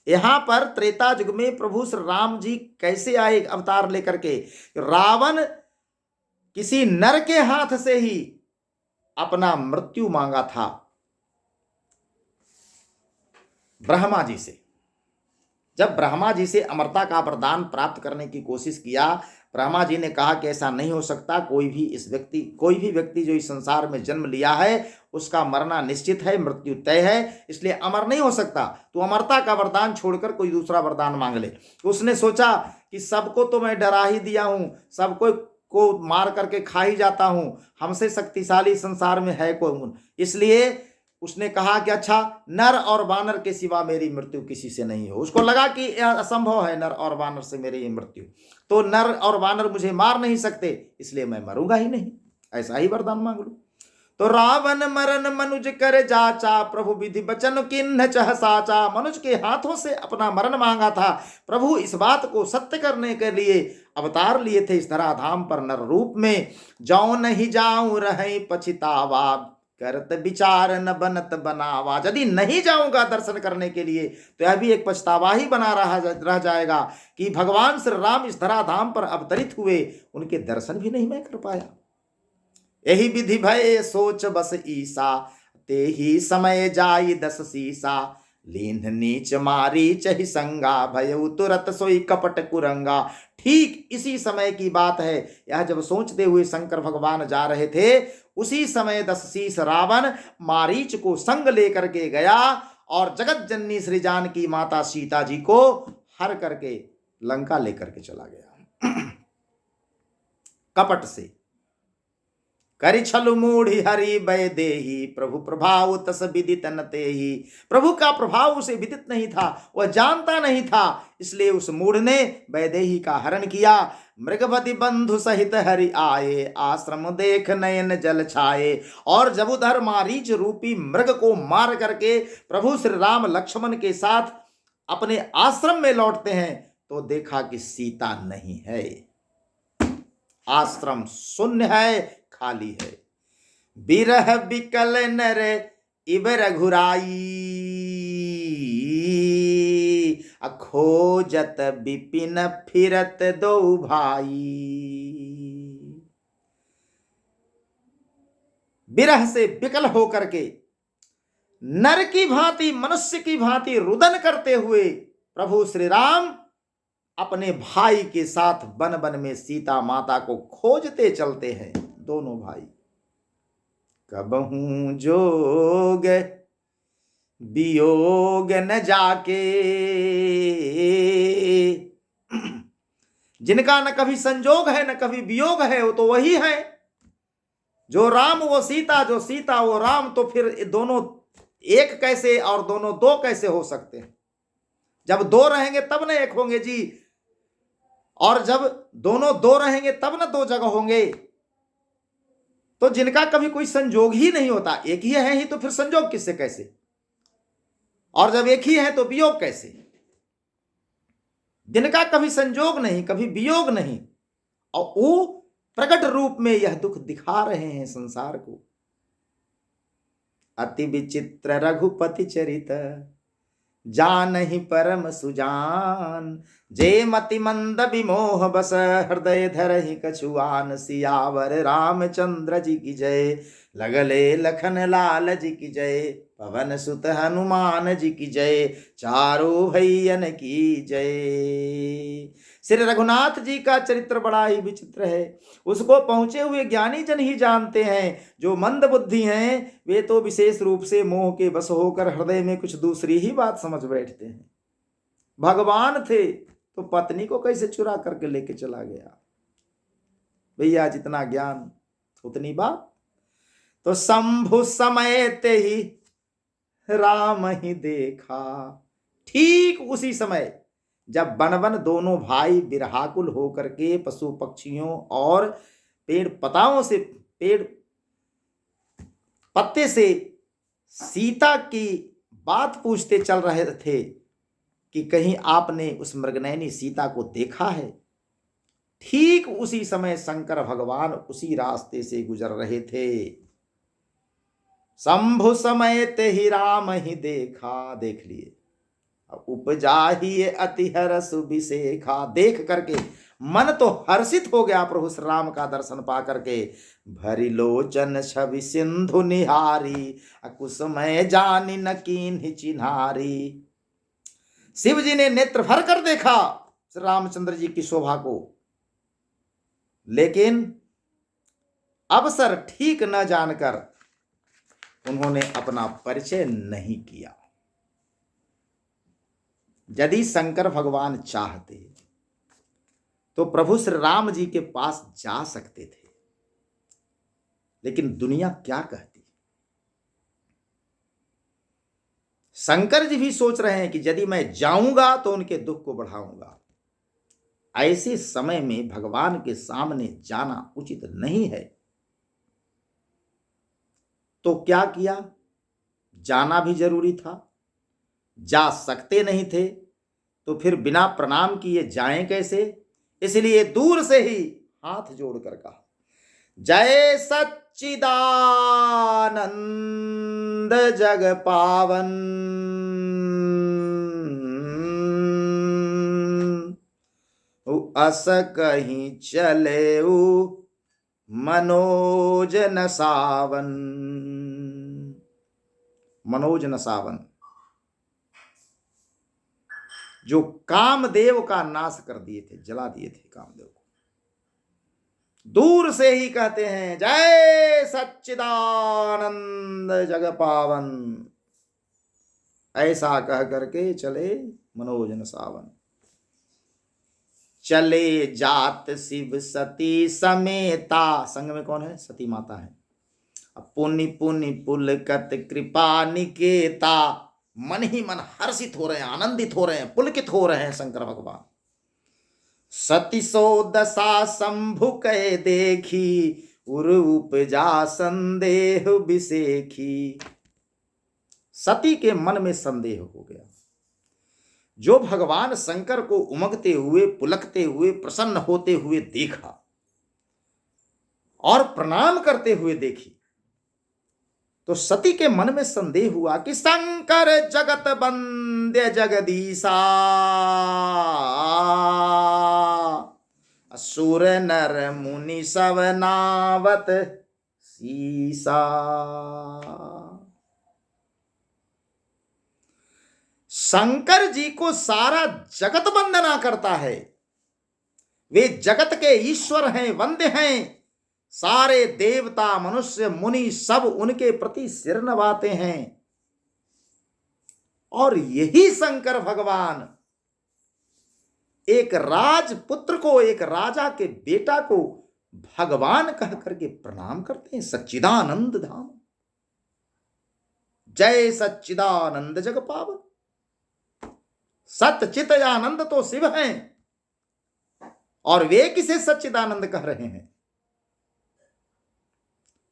यहां पर त्रेता युग में प्रभु श्री राम जी कैसे आए अवतार लेकर के? रावण किसी नर के हाथ से ही अपना मृत्यु मांगा था ब्रह्मा जी से। जब ब्रह्मा जी से अमरता का वरदान प्राप्त करने की कोशिश किया, ब्रह्मा जी ने कहा कि ऐसा नहीं हो सकता, कोई भी व्यक्ति जो इस संसार में जन्म लिया है उसका मरना निश्चित है, मृत्यु तय है, इसलिए अमर नहीं हो सकता। तो अमरता का वरदान छोड़कर कोई दूसरा वरदान मांग ले। उसने सोचा कि सबको तो मैं डरा ही दिया हूं, सबको मार करके खा ही जाता हूं, हमसे शक्तिशाली संसार में है कौन? इसलिए उसने कहा कि अच्छा, नर और वानर के सिवा मेरी मृत्यु किसी से नहीं हो। उसको लगा कि यह असंभव है, नर और वानर से मेरी मृत्यु, तो नर और वानर मुझे मार नहीं सकते, इसलिए मैं मरूंगा ही नहीं, ऐसा ही वरदान मांग लूं। तो रावण मरन मनुज कर जाचा, प्रभु विधि बचन किन्ह चह साचा। मनुज के हाथों से अपना मरण मांगा था। प्रभु इस बात को सत्य करने के लिए अवतार लिए थे इस धराधाम पर नर रूप में। जाऊं नहीं जाऊं रहे पछितावा, करत विचार न बनत बनावा। यदि नहीं जाऊंगा दर्शन करने के लिए तो यह भी एक पछतावा ही बना रह जाएगा कि भगवान श्री राम इस धराधाम पर अवतरित हुए, उनके दर्शन भी नहीं मैं कर पाया। यही विधि भय सोच बस ईसा, ते ही समय जाई दस सीसा। लीन नीच मारी चहि संगा, भयउ तुरत सोई कपट कुरंगा। ठीक इसी समय की बात है, यह जब सोचते हुए शंकर भगवान जा रहे थे, उसी समय दस शीस रावण मारीच को संग लेकर के गया और जगत जननी श्री जानकी माता सीता जी को हर करके लंका लेकर के चला गया। कपट से करि छलु मूढ़ि हरि भय देही, प्रभु प्रभाव तस विदित न तेहि। प्रभु का प्रभाव उसे विदित नहीं था, वह जानता नहीं था, इसलिए उस मूढ़ ने वैदेही का हरण किया। मृगपति बंधु सहित हरि आए, आश्रम देख नयन जल छाए। और जब उधर मारीच रूपी मृग को मार करके प्रभु श्री राम लक्ष्मण के साथ अपने आश्रम में लौटते हैं तो देखा कि सीता नहीं है, आश्रम शून्य है, खाली है। बिरह बिकल नर इब रघुराई, खोजत बिपिन फिरत दो भाई। बिरह से बिकल होकर के नर की भांति, मनुष्य की भांति रुदन करते हुए प्रभु श्री राम अपने भाई के साथ वन वन में सीता माता को खोजते चलते हैं। दोनों भाई कबहू जोग वियोग न जाके। जिनका न कभी संजोग है न कभी वियोग है, वो तो वही है। जो राम वो सीता, जो सीता वो राम। तो फिर दोनों एक कैसे और दोनों दो कैसे हो सकते हैं? जब दो रहेंगे तब ना एक होंगे जी, और जब दोनों दो रहेंगे तब ना दो जगह होंगे। तो जिनका कभी कोई संजोग ही नहीं होता, एक ही है ही, तो फिर संजोग किससे कैसे? और जब एक ही है तो वियोग कैसे? जिनका कभी संजोग नहीं कभी वियोग नहीं, और वो प्रकट रूप में यह दुख दिखा रहे हैं संसार को। अति विचित्र रघुपति चरित, जानहि परम सुजान। जे मति मंद विमोह बस, हृदय धरहि कछुआन। सियावर रामचंद्र जी की जय, लगले लखन लाल जी की जय। पवन सुत हनुमान जी की जय, चारों भैयन की जय। श्री रघुनाथ जी का चरित्र बड़ा ही विचित्र है। उसको पहुंचे हुए ज्ञानी जन ही जानते हैं। जो मंद बुद्धि हैं वे तो विशेष रूप से मोह के बस होकर हृदय में कुछ दूसरी ही बात समझ बैठते हैं। भगवान थे तो पत्नी को कैसे चुरा करके लेके चला गया? भैया जितना ज्ञान उतनी बात। तो शंभु समय ते ही राम ही देखा। ठीक उसी समय जब वन वन दोनों भाई बिरहाकुल होकर के पशु पक्षियों और पेड़ पताओं से, पेड़ पत्ते से सीता की बात पूछते चल रहे थे कि कहीं आपने उस मृगनयनी सीता को देखा है। ठीक उसी समय शंकर भगवान उसी रास्ते से गुजर रहे थे। शंभु समय ते ही राम ही देखा। देख लिए, उपजा ही अति हरस विशेखा। देख करके मन तो हर्षित हो गया प्रभु श्री राम का दर्शन पा करके। भरी लोचन छवि सिंधु निहारी, कुसुमय जानी न कीन्हि चिन्हारी। शिव जी ने नेत्र भर कर देखा श्री रामचंद्र जी की शोभा को, लेकिन अवसर ठीक न जानकर उन्होंने अपना परिचय नहीं किया। यदि शंकर भगवान चाहते तो प्रभु श्री राम जी के पास जा सकते थे, लेकिन दुनिया क्या कहती? शंकर जी भी सोच रहे हैं कि यदि मैं जाऊंगा तो उनके दुख को बढ़ाऊंगा। ऐसे समय में भगवान के सामने जाना उचित नहीं है। तो क्या किया? जाना भी जरूरी था, जा सकते नहीं थे तो फिर बिना प्रणाम किए जाएं कैसे? इसलिए दूर से ही हाथ जोड़कर कहा, जय सच्चिदानंद जग पावन। अस कहीं चले मनोज न सावन। मनोज न सावन, जो कामदेव का नाश कर दिए थे, जला दिए थे कामदेव को। दूर से ही कहते हैं, जय सच्चिदानंद जग पावन। ऐसा कह करके चले मनोज न सावन। चले जात शिव सती समेता। संग में कौन है? सती माता है। पुनि पुनि पुलकत कृपा निकेता। मन ही मन हर्षित हो रहे हैं, आनंदित हो रहे हैं, पुलकित हो रहे हैं शंकर भगवान। सती सो दशा शंभु कहे देखी, उर उपजा संदेह विसेखी। सती के मन में संदेह हो गया। जो भगवान शंकर को उमगते हुए, पुलकते हुए, प्रसन्न होते हुए देखा और प्रणाम करते हुए देखी, तो सती के मन में संदेह हुआ कि शंकर जगत वंद्य जगदीशा, असुर नर मुनि सब नावत सीसा। शंकर जी को सारा जगत वंदना करता है। वे जगत के ईश्वर हैं, वंद्य हैं। सारे देवता मनुष्य मुनि सब उनके प्रति सिर नवाते हैं। और यही शंकर भगवान एक राजपुत्र को, एक राजा के बेटा को भगवान कह करके प्रणाम करते हैं। सच्चिदानंद धाम, जय सच्चिदानंद जग पावन। सत चित आनंद तो शिव हैं, और वे किसे सच्चिदानंद कह रहे हैं?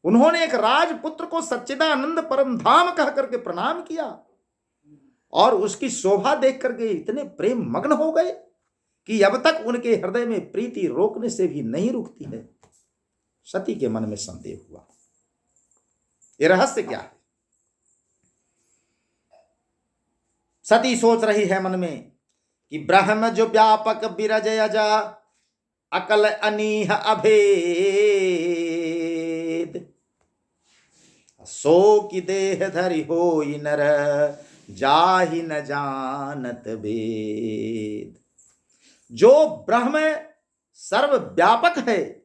उन्होंने एक राजपुत्र को सच्चिदानंद परम धाम कह करके प्रणाम किया, और उसकी शोभा देख करके इतने प्रेम मग्न हो गए कि अब तक उनके हृदय में प्रीति रोकने से भी नहीं रुकती है। सती के मन में संदेह हुआ, ये रहस्य क्या है? सती सोच रही है मन में कि ब्रह्म जो व्यापक बिरज अजा, अकल अनीह अभेद, सो की देह धरि होई नर, जाहि न जानत भेद। जो ब्रह्म सर्वव्यापक है,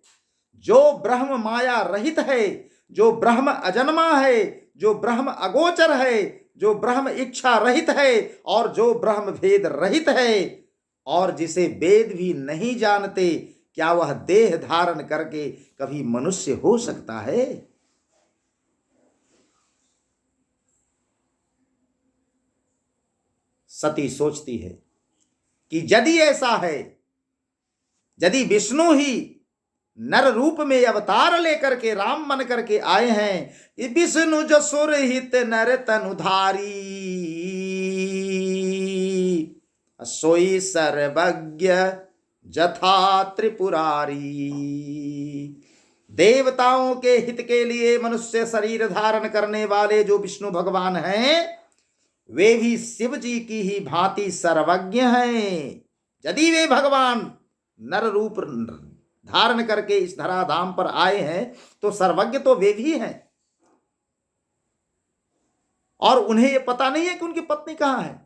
जो ब्रह्म माया रहित है, जो ब्रह्म अजन्मा है, जो ब्रह्म अगोचर है, जो ब्रह्म इच्छा रहित है, और जो ब्रह्म भेद रहित है, और जिसे वेद भी नहीं जानते, क्या वह देह धारण करके कभी मनुष्य हो सकता है? सती सोचती है कि यदि ऐसा है, यदि विष्णु ही नर रूप में अवतार लेकर के राम बन करके आए हैं, कि विष्णु जो सुर हित नर तनुधारी, सोई सर्वज्ञ जथा त्रिपुरारी। देवताओं के हित के लिए मनुष्य शरीर धारण करने वाले जो विष्णु भगवान हैं, वे भी शिव जी की ही भांति सर्वज्ञ हैं। यदि वे भगवान नर रूप धारण करके इस धराधाम पर आए हैं, तो सर्वज्ञ तो वे भी हैं। और उन्हें यह पता नहीं है कि उनकी पत्नी कहां है।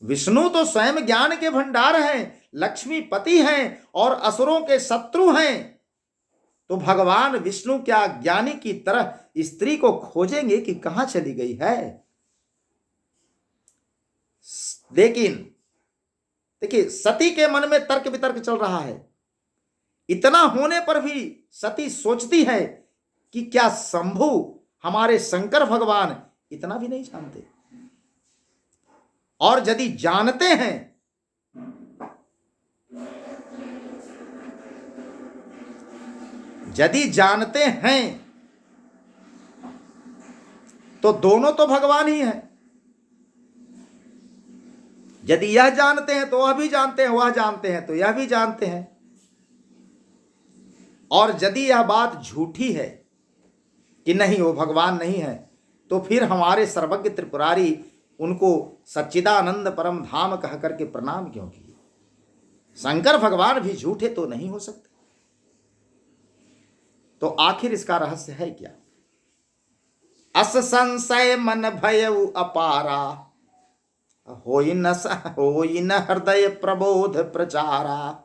विष्णु तो स्वयं ज्ञान के भंडार हैं, लक्ष्मी पति हैं, और असुरों के शत्रु हैं। तो भगवान विष्णु क्या ज्ञानी की तरह स्त्री को खोजेंगे कि कहां चली गई है? लेकिन देखिए, सती के मन में तर्क वितर्क चल रहा है। इतना होने पर भी सती सोचती है कि क्या शंभु हमारे शंकर भगवान इतना भी नहीं जानते? और यदि जानते हैं, यदि जानते हैं तो दोनों तो भगवान ही हैं। यदि यह जानते हैं तो वह भी जानते हैं, वह जानते हैं तो यह भी जानते हैं। और यदि यह बात झूठी है कि नहीं वो भगवान नहीं है, तो फिर हमारे सर्वज्ञ त्रिपुरारी उनको सच्चिदानंद परम धाम कह करके प्रणाम क्यों किए? शंकर भगवान भी झूठे तो नहीं हो सकते। तो आखिर इसका रहस्य है क्या? अस संशय मन भयउ अपारा, होई न हृदय प्रबोध प्रचारा।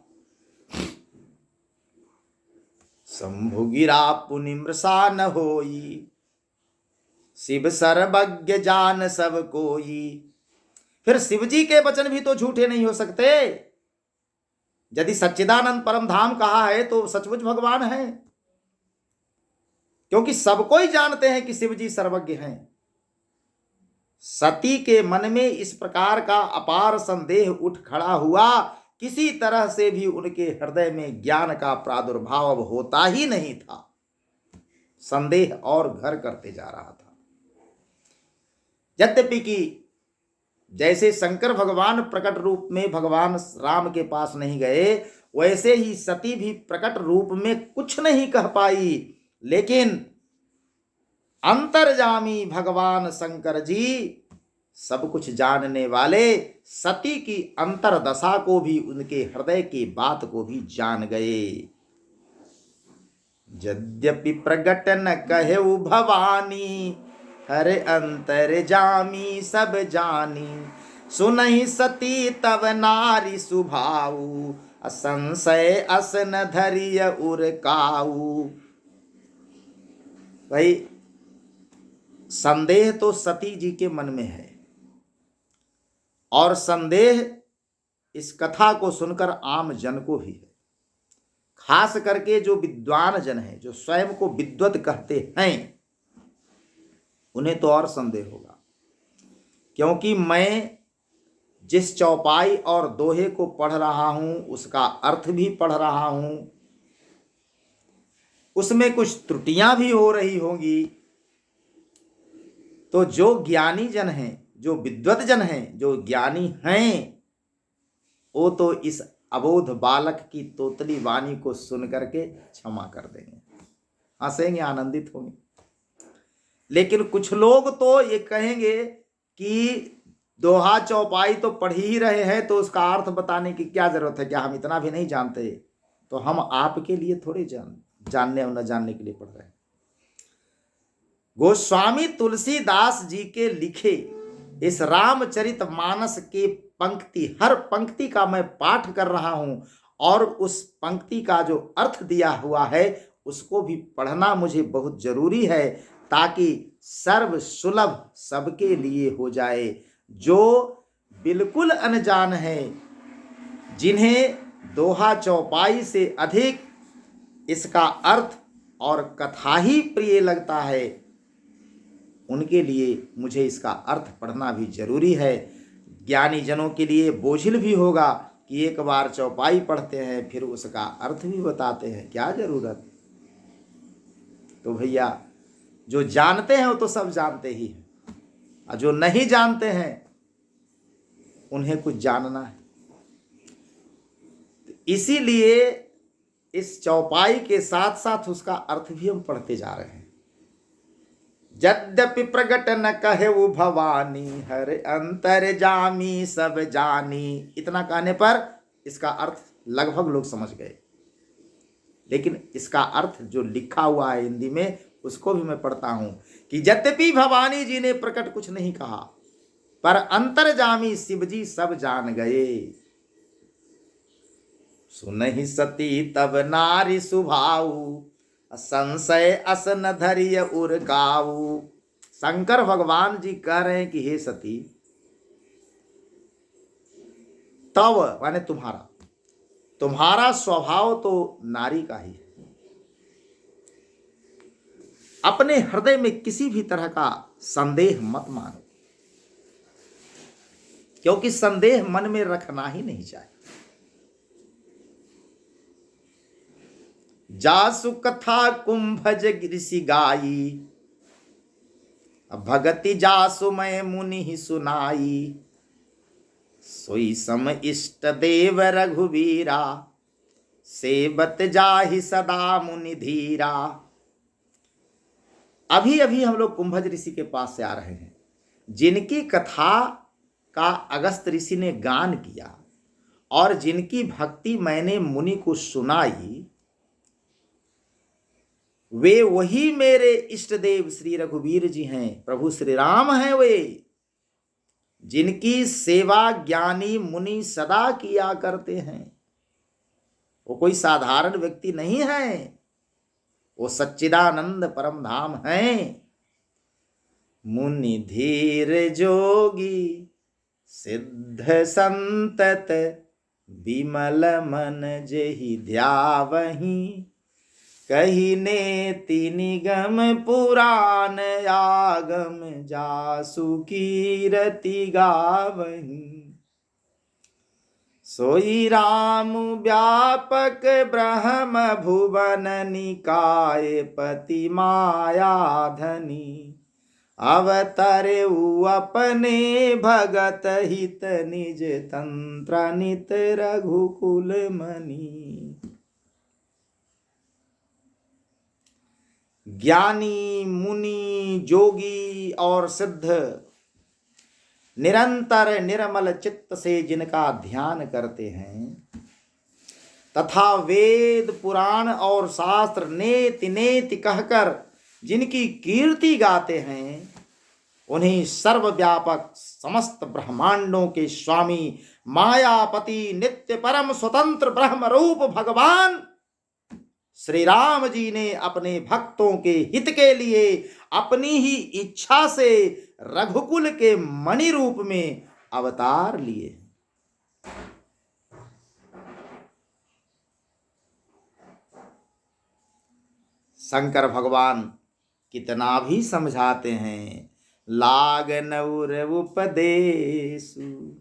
शंभु गिरा पुनि मृषा न होई, शिव सर्वज्ञ जान सब कोई। फिर शिव जी के वचन भी तो झूठे नहीं हो सकते। यदि सच्चिदानंद परम धाम कहा है तो सचमुच भगवान है, क्योंकि सबको ही जानते हैं कि शिव जी सर्वज्ञ हैं। सती के मन में इस प्रकार का अपार संदेह उठ खड़ा हुआ, किसी तरह से भी उनके हृदय में ज्ञान का प्रादुर्भाव होता ही नहीं था। संदेह और घर करते जा रहा था। यद्यपि कि जैसे शंकर भगवान प्रकट रूप में भगवान राम के पास नहीं गए, वैसे ही सती भी प्रकट रूप में कुछ नहीं कह पाई। लेकिन अंतर्यामी भगवान शंकर जी सब कुछ जानने वाले सती की अंतरदशा को भी, उनके हृदय की बात को भी जान गए। यद्यपि प्रगट न कहेउ भवानी, हरे अंतर्यामी सब जानी। सुनहि सती तब नारी सुभाऊ, असंशय असन धरिय उर काऊ। भाई संदेह तो सती जी के मन में है, और संदेह इस कथा को सुनकर आम जन को भी है। खास करके जो विद्वान जन हैं, जो स्वयं को विद्वत कहते हैं, उन्हें तो और संदेह होगा, क्योंकि मैं जिस चौपाई और दोहे को पढ़ रहा हूं उसका अर्थ भी पढ़ रहा हूं, उसमें कुछ त्रुटियां भी हो रही होंगी। तो जो ज्ञानी जन हैं, जो विद्वत जन हैं, जो ज्ञानी हैं, वो तो इस अबोध बालक की तोतली वाणी को सुन करके क्षमा कर देंगे, हंसेंगे, आनंदित होंगे। लेकिन कुछ लोग तो ये कहेंगे कि दोहा चौपाई तो पढ़ ही रहे हैं, तो उसका अर्थ बताने की क्या जरूरत है, क्या हम इतना भी नहीं जानते? तो हम आपके लिए थोड़े जानने और न जानने के लिए पढ़ रहे हैं। गोस्वामी तुलसीदास जी के लिखे इस रामचरितमानस के पंक्ति, हर पंक्ति का मैं पाठ कर रहा हूं, और उस पंक्ति का जो अर्थ दिया हुआ है उसको भी पढ़ना मुझे बहुत जरूरी है, ताकि सर्व सुलभ सबके लिए हो जाए। जो बिल्कुल अनजान है, जिन्हें दोहा चौपाई से अधिक इसका अर्थ और कथा ही प्रिय लगता है, उनके लिए मुझे इसका अर्थ पढ़ना भी जरूरी है। ज्ञानी जनों के लिए बोझिल भी होगा कि एक बार चौपाई पढ़ते हैं फिर उसका अर्थ भी बताते हैं, क्या जरूरत? तो भैया जो जानते हैं वो तो सब जानते ही हैं, और जो नहीं जानते हैं उन्हें कुछ जानना है। इसीलिए इस चौपाई के साथ साथ उसका अर्थ भी हम पढ़ते जा रहे हैं। यद्यपि प्रगट न कहे वो भवानी, हर अंतर जामी सब जानी। इतना कहने पर इसका अर्थ लगभग लोग समझ गए, लेकिन इसका अर्थ जो लिखा हुआ है हिंदी में उसको भी मैं पढ़ता हूं कि यद्यपि भवानी जी ने प्रकट कुछ नहीं कहा, पर अंतर्जामी शिव जी सब जान गए। सुनहि सती तब नारी सुभाऊ, संशय असन धरिय उर काऊ। शंकर भगवान जी कह रहे हैं कि हे सती, तब माने तुम्हारा स्वभाव तो नारी का ही है। अपने हृदय में किसी भी तरह का संदेह मत मानो, क्योंकि संदेह मन में रखना ही नहीं चाहिए। जासु कथा कुंभज ऋषि गाई, भगति जासु मैं मुनि ही सुनाई। सोई सम इष्ट देव रघुवीरा, सेवत जाहि सदा मुनि धीरा। अभी अभी हम लोग कुंभज ऋषि के पास से आ रहे हैं, जिनकी कथा का अगस्त ऋषि ने गान किया और जिनकी भक्ति मैंने मुनि को सुनाई। वे वही मेरे इष्ट देव श्री रघुवीर जी हैं, प्रभु श्री राम हैं वे, जिनकी सेवा ज्ञानी मुनि सदा किया करते हैं। वो कोई साधारण व्यक्ति नहीं है, वो सच्चिदानंद परम धाम हैं। मुनि धीर जोगी सिद्ध संतत, विमल मन जेहि ध्यावहीं। कही नेति निगम पुराण, आगम जासु कीरति गावहीं। सोई राम व्यापक ब्रह्म भुवन, निकाय पति माया धनी। अवतरे अपने भगत हित, निज तंत्र नित रघुकुल मनी। ज्ञानी मुनि जोगी और सिद्ध निरंतर निर्मल चित्त से जिनका ध्यान करते हैं, तथा वेद पुराण और शास्त्र नेति नेति कहकर जिनकी कीर्ति गाते हैं, उन्हीं सर्वव्यापक समस्त ब्रह्मांडों के स्वामी मायापति नित्य परम स्वतंत्र ब्रह्म रूप भगवान श्री राम जी ने अपने भक्तों के हित के लिए अपनी ही इच्छा से रघुकुल के मणि रूप में अवतार लिए। शंकर भगवान कितना भी समझाते हैं, लाग नौर उपदेशु,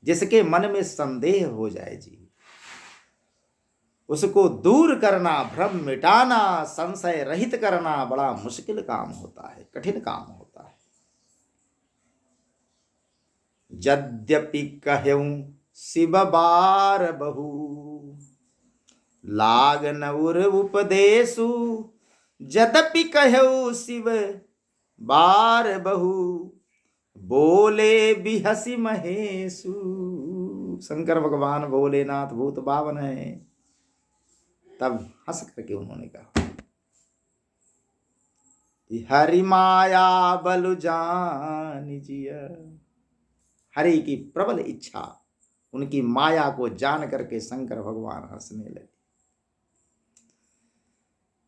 जिसके मन में संदेह हो जाए जी, उसको दूर करना, भ्रम मिटाना, संशय रहित करना बड़ा मुश्किल काम होता है, कठिन काम होता है। यद्यपि कहूं शिव बार बहु, लाग नौर उपदेशु, यद्यपि कहूं शिव बार बहु, बोले बिहसी महेशु। शंकर भगवान भोलेनाथ भूत बावन है। तब हंस करके उन्होंने कहा, हरि माया बलु जान जिया। हरि की प्रबल इच्छा, उनकी माया को जान करके शंकर भगवान हंसने लगे।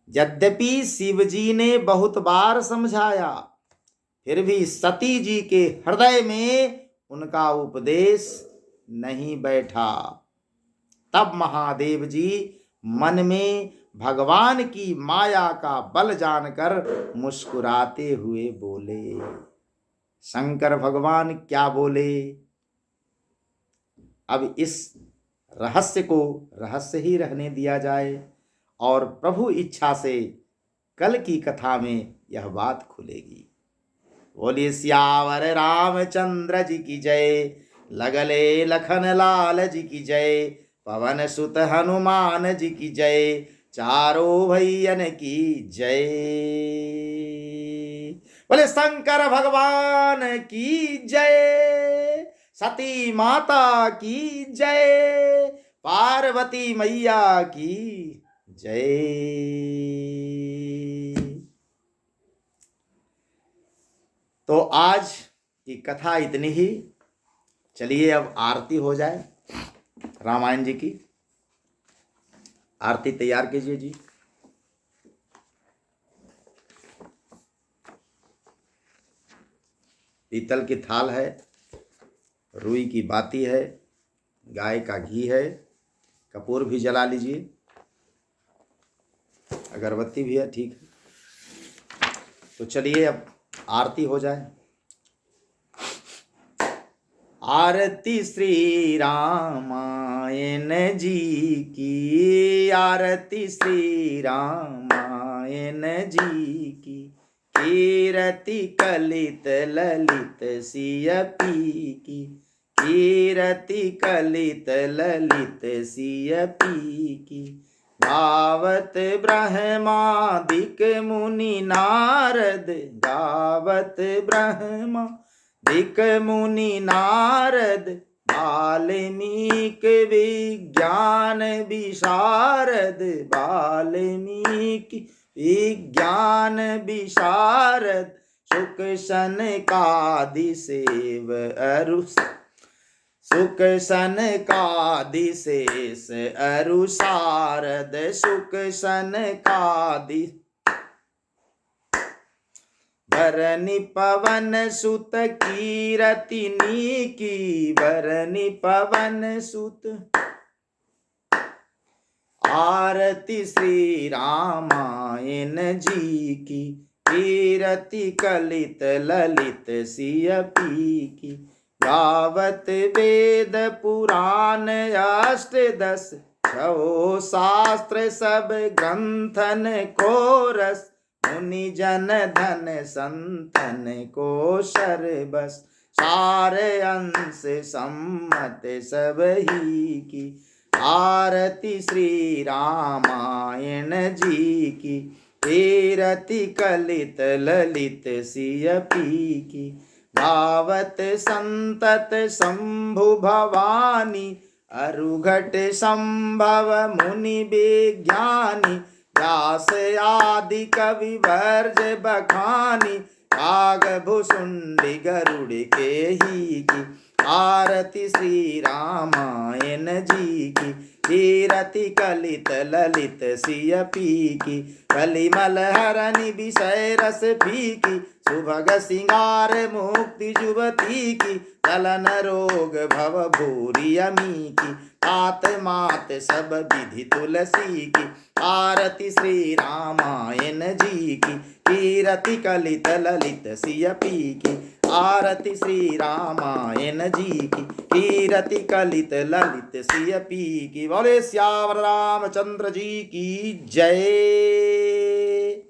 यद्यपि शिव जी ने बहुत बार समझाया, फिर भी सती जी के हृदय में उनका उपदेश नहीं बैठा। तब महादेव जी मन में भगवान की माया का बल जानकर मुस्कुराते हुए बोले। शंकर भगवान क्या बोले, अब इस रहस्य को रहस्य ही रहने दिया जाए और प्रभु इच्छा से कल की कथा में यह बात खुलेगी। बोलिए सियावर रामचंद्र जी की जय, लगले लखन लाल जी की जय, पवन सुत हनुमान जी की जय, चारों भैयन की जय। बोले शंकर भगवान की जय, सती माता की जय, पार्वती मैया की जय। तो आज की कथा इतनी ही। चलिए अब आरती हो जाए। रामायण जी की आरती तैयार कीजिए जी। पीतल की थाल है, रुई की बाती है, गाय का घी है, कपूर भी जला लीजिए, अगरबत्ती भी है, ठीक है। तो चलिए अब आरती हो जाए। आरती श्री रामायण जी की, आरती श्री रामायण जी की, कीरति कलित ललित सिय पी की, कीरति कलित ललित सिय पी की, गावत ब्रह्मादिक मुनि नारद, गावत ब्रह्मादिक मुनि नारद, वाल्मीकि विज्ञान विशारद, वाल्मीकि विज्ञान विशारद, सुख सनकादि सेव अरु, सुख सनकादिशेष अरु शारद, सुख सनकादि भरनि पवन सुत कीरति नीकी, भरनि पवन सुत। आरती श्री रामायण जी की, कीरति कलित ललित सिय पी की, गावत वेद पुराण अष्टदश, छो शास्त्र सब ग्रंथन को रस, मुनि जन धन संतन को शरबस, सारे अंश सम्मत सब ही की। आरती श्री रामायण जी की, कीरति कलित ललित सिय पी की, गावत संतत शंभु भवानी, अरुघट संभव मुनि विज्ञानी, व्यास आदि कवि वर्ज बखानी, काग भुसुंडी गरुड़ के ही की। आरती श्री रामायण जी की। कीरति कलित ललित सिय पी की। कलिमल हरनि विषय रस फीकी। सुभग सिंगार मुक्ति जुवती की। चलन रोग भव भूरि अमी की। तात मात सब विधि तुलसी की। आरती श्री रामायण जी की। कीरति कलित ललित सिय पी की। आरती श्री रामायण जी की। कीरति कलित ललित सिय पी की। बोले श्यावर रामचंद्र जी की जय।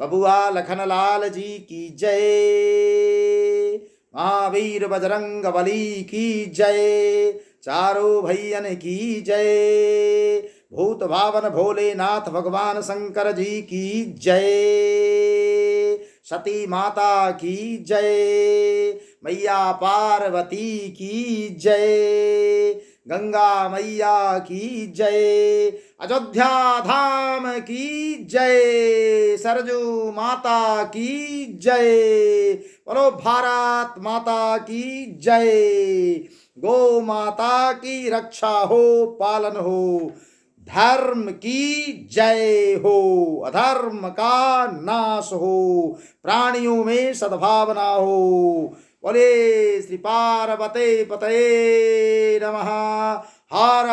बबुआ लखन लाल जी की जय। महावीर बजरंग बली की जय। चारों भैयन की जय। भूत भावन भोलेनाथ भगवान शंकर जी की जय। सती माता की जय। मैया पार्वती की जय। गंगा मैया की जय। अयोध्या धाम की जय। सरजू माता की जय। बोलो भारत माता की जय। गौ माता की रक्षा हो, पालन हो। धर्म की जय हो, अधर्म का नाश हो। प्राणियों में सद्भावना हो। बोले श्री पार्वती पतये नमः। हर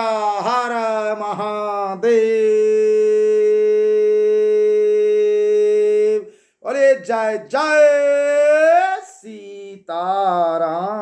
हर महादेव। बोले जय जय सीताराम।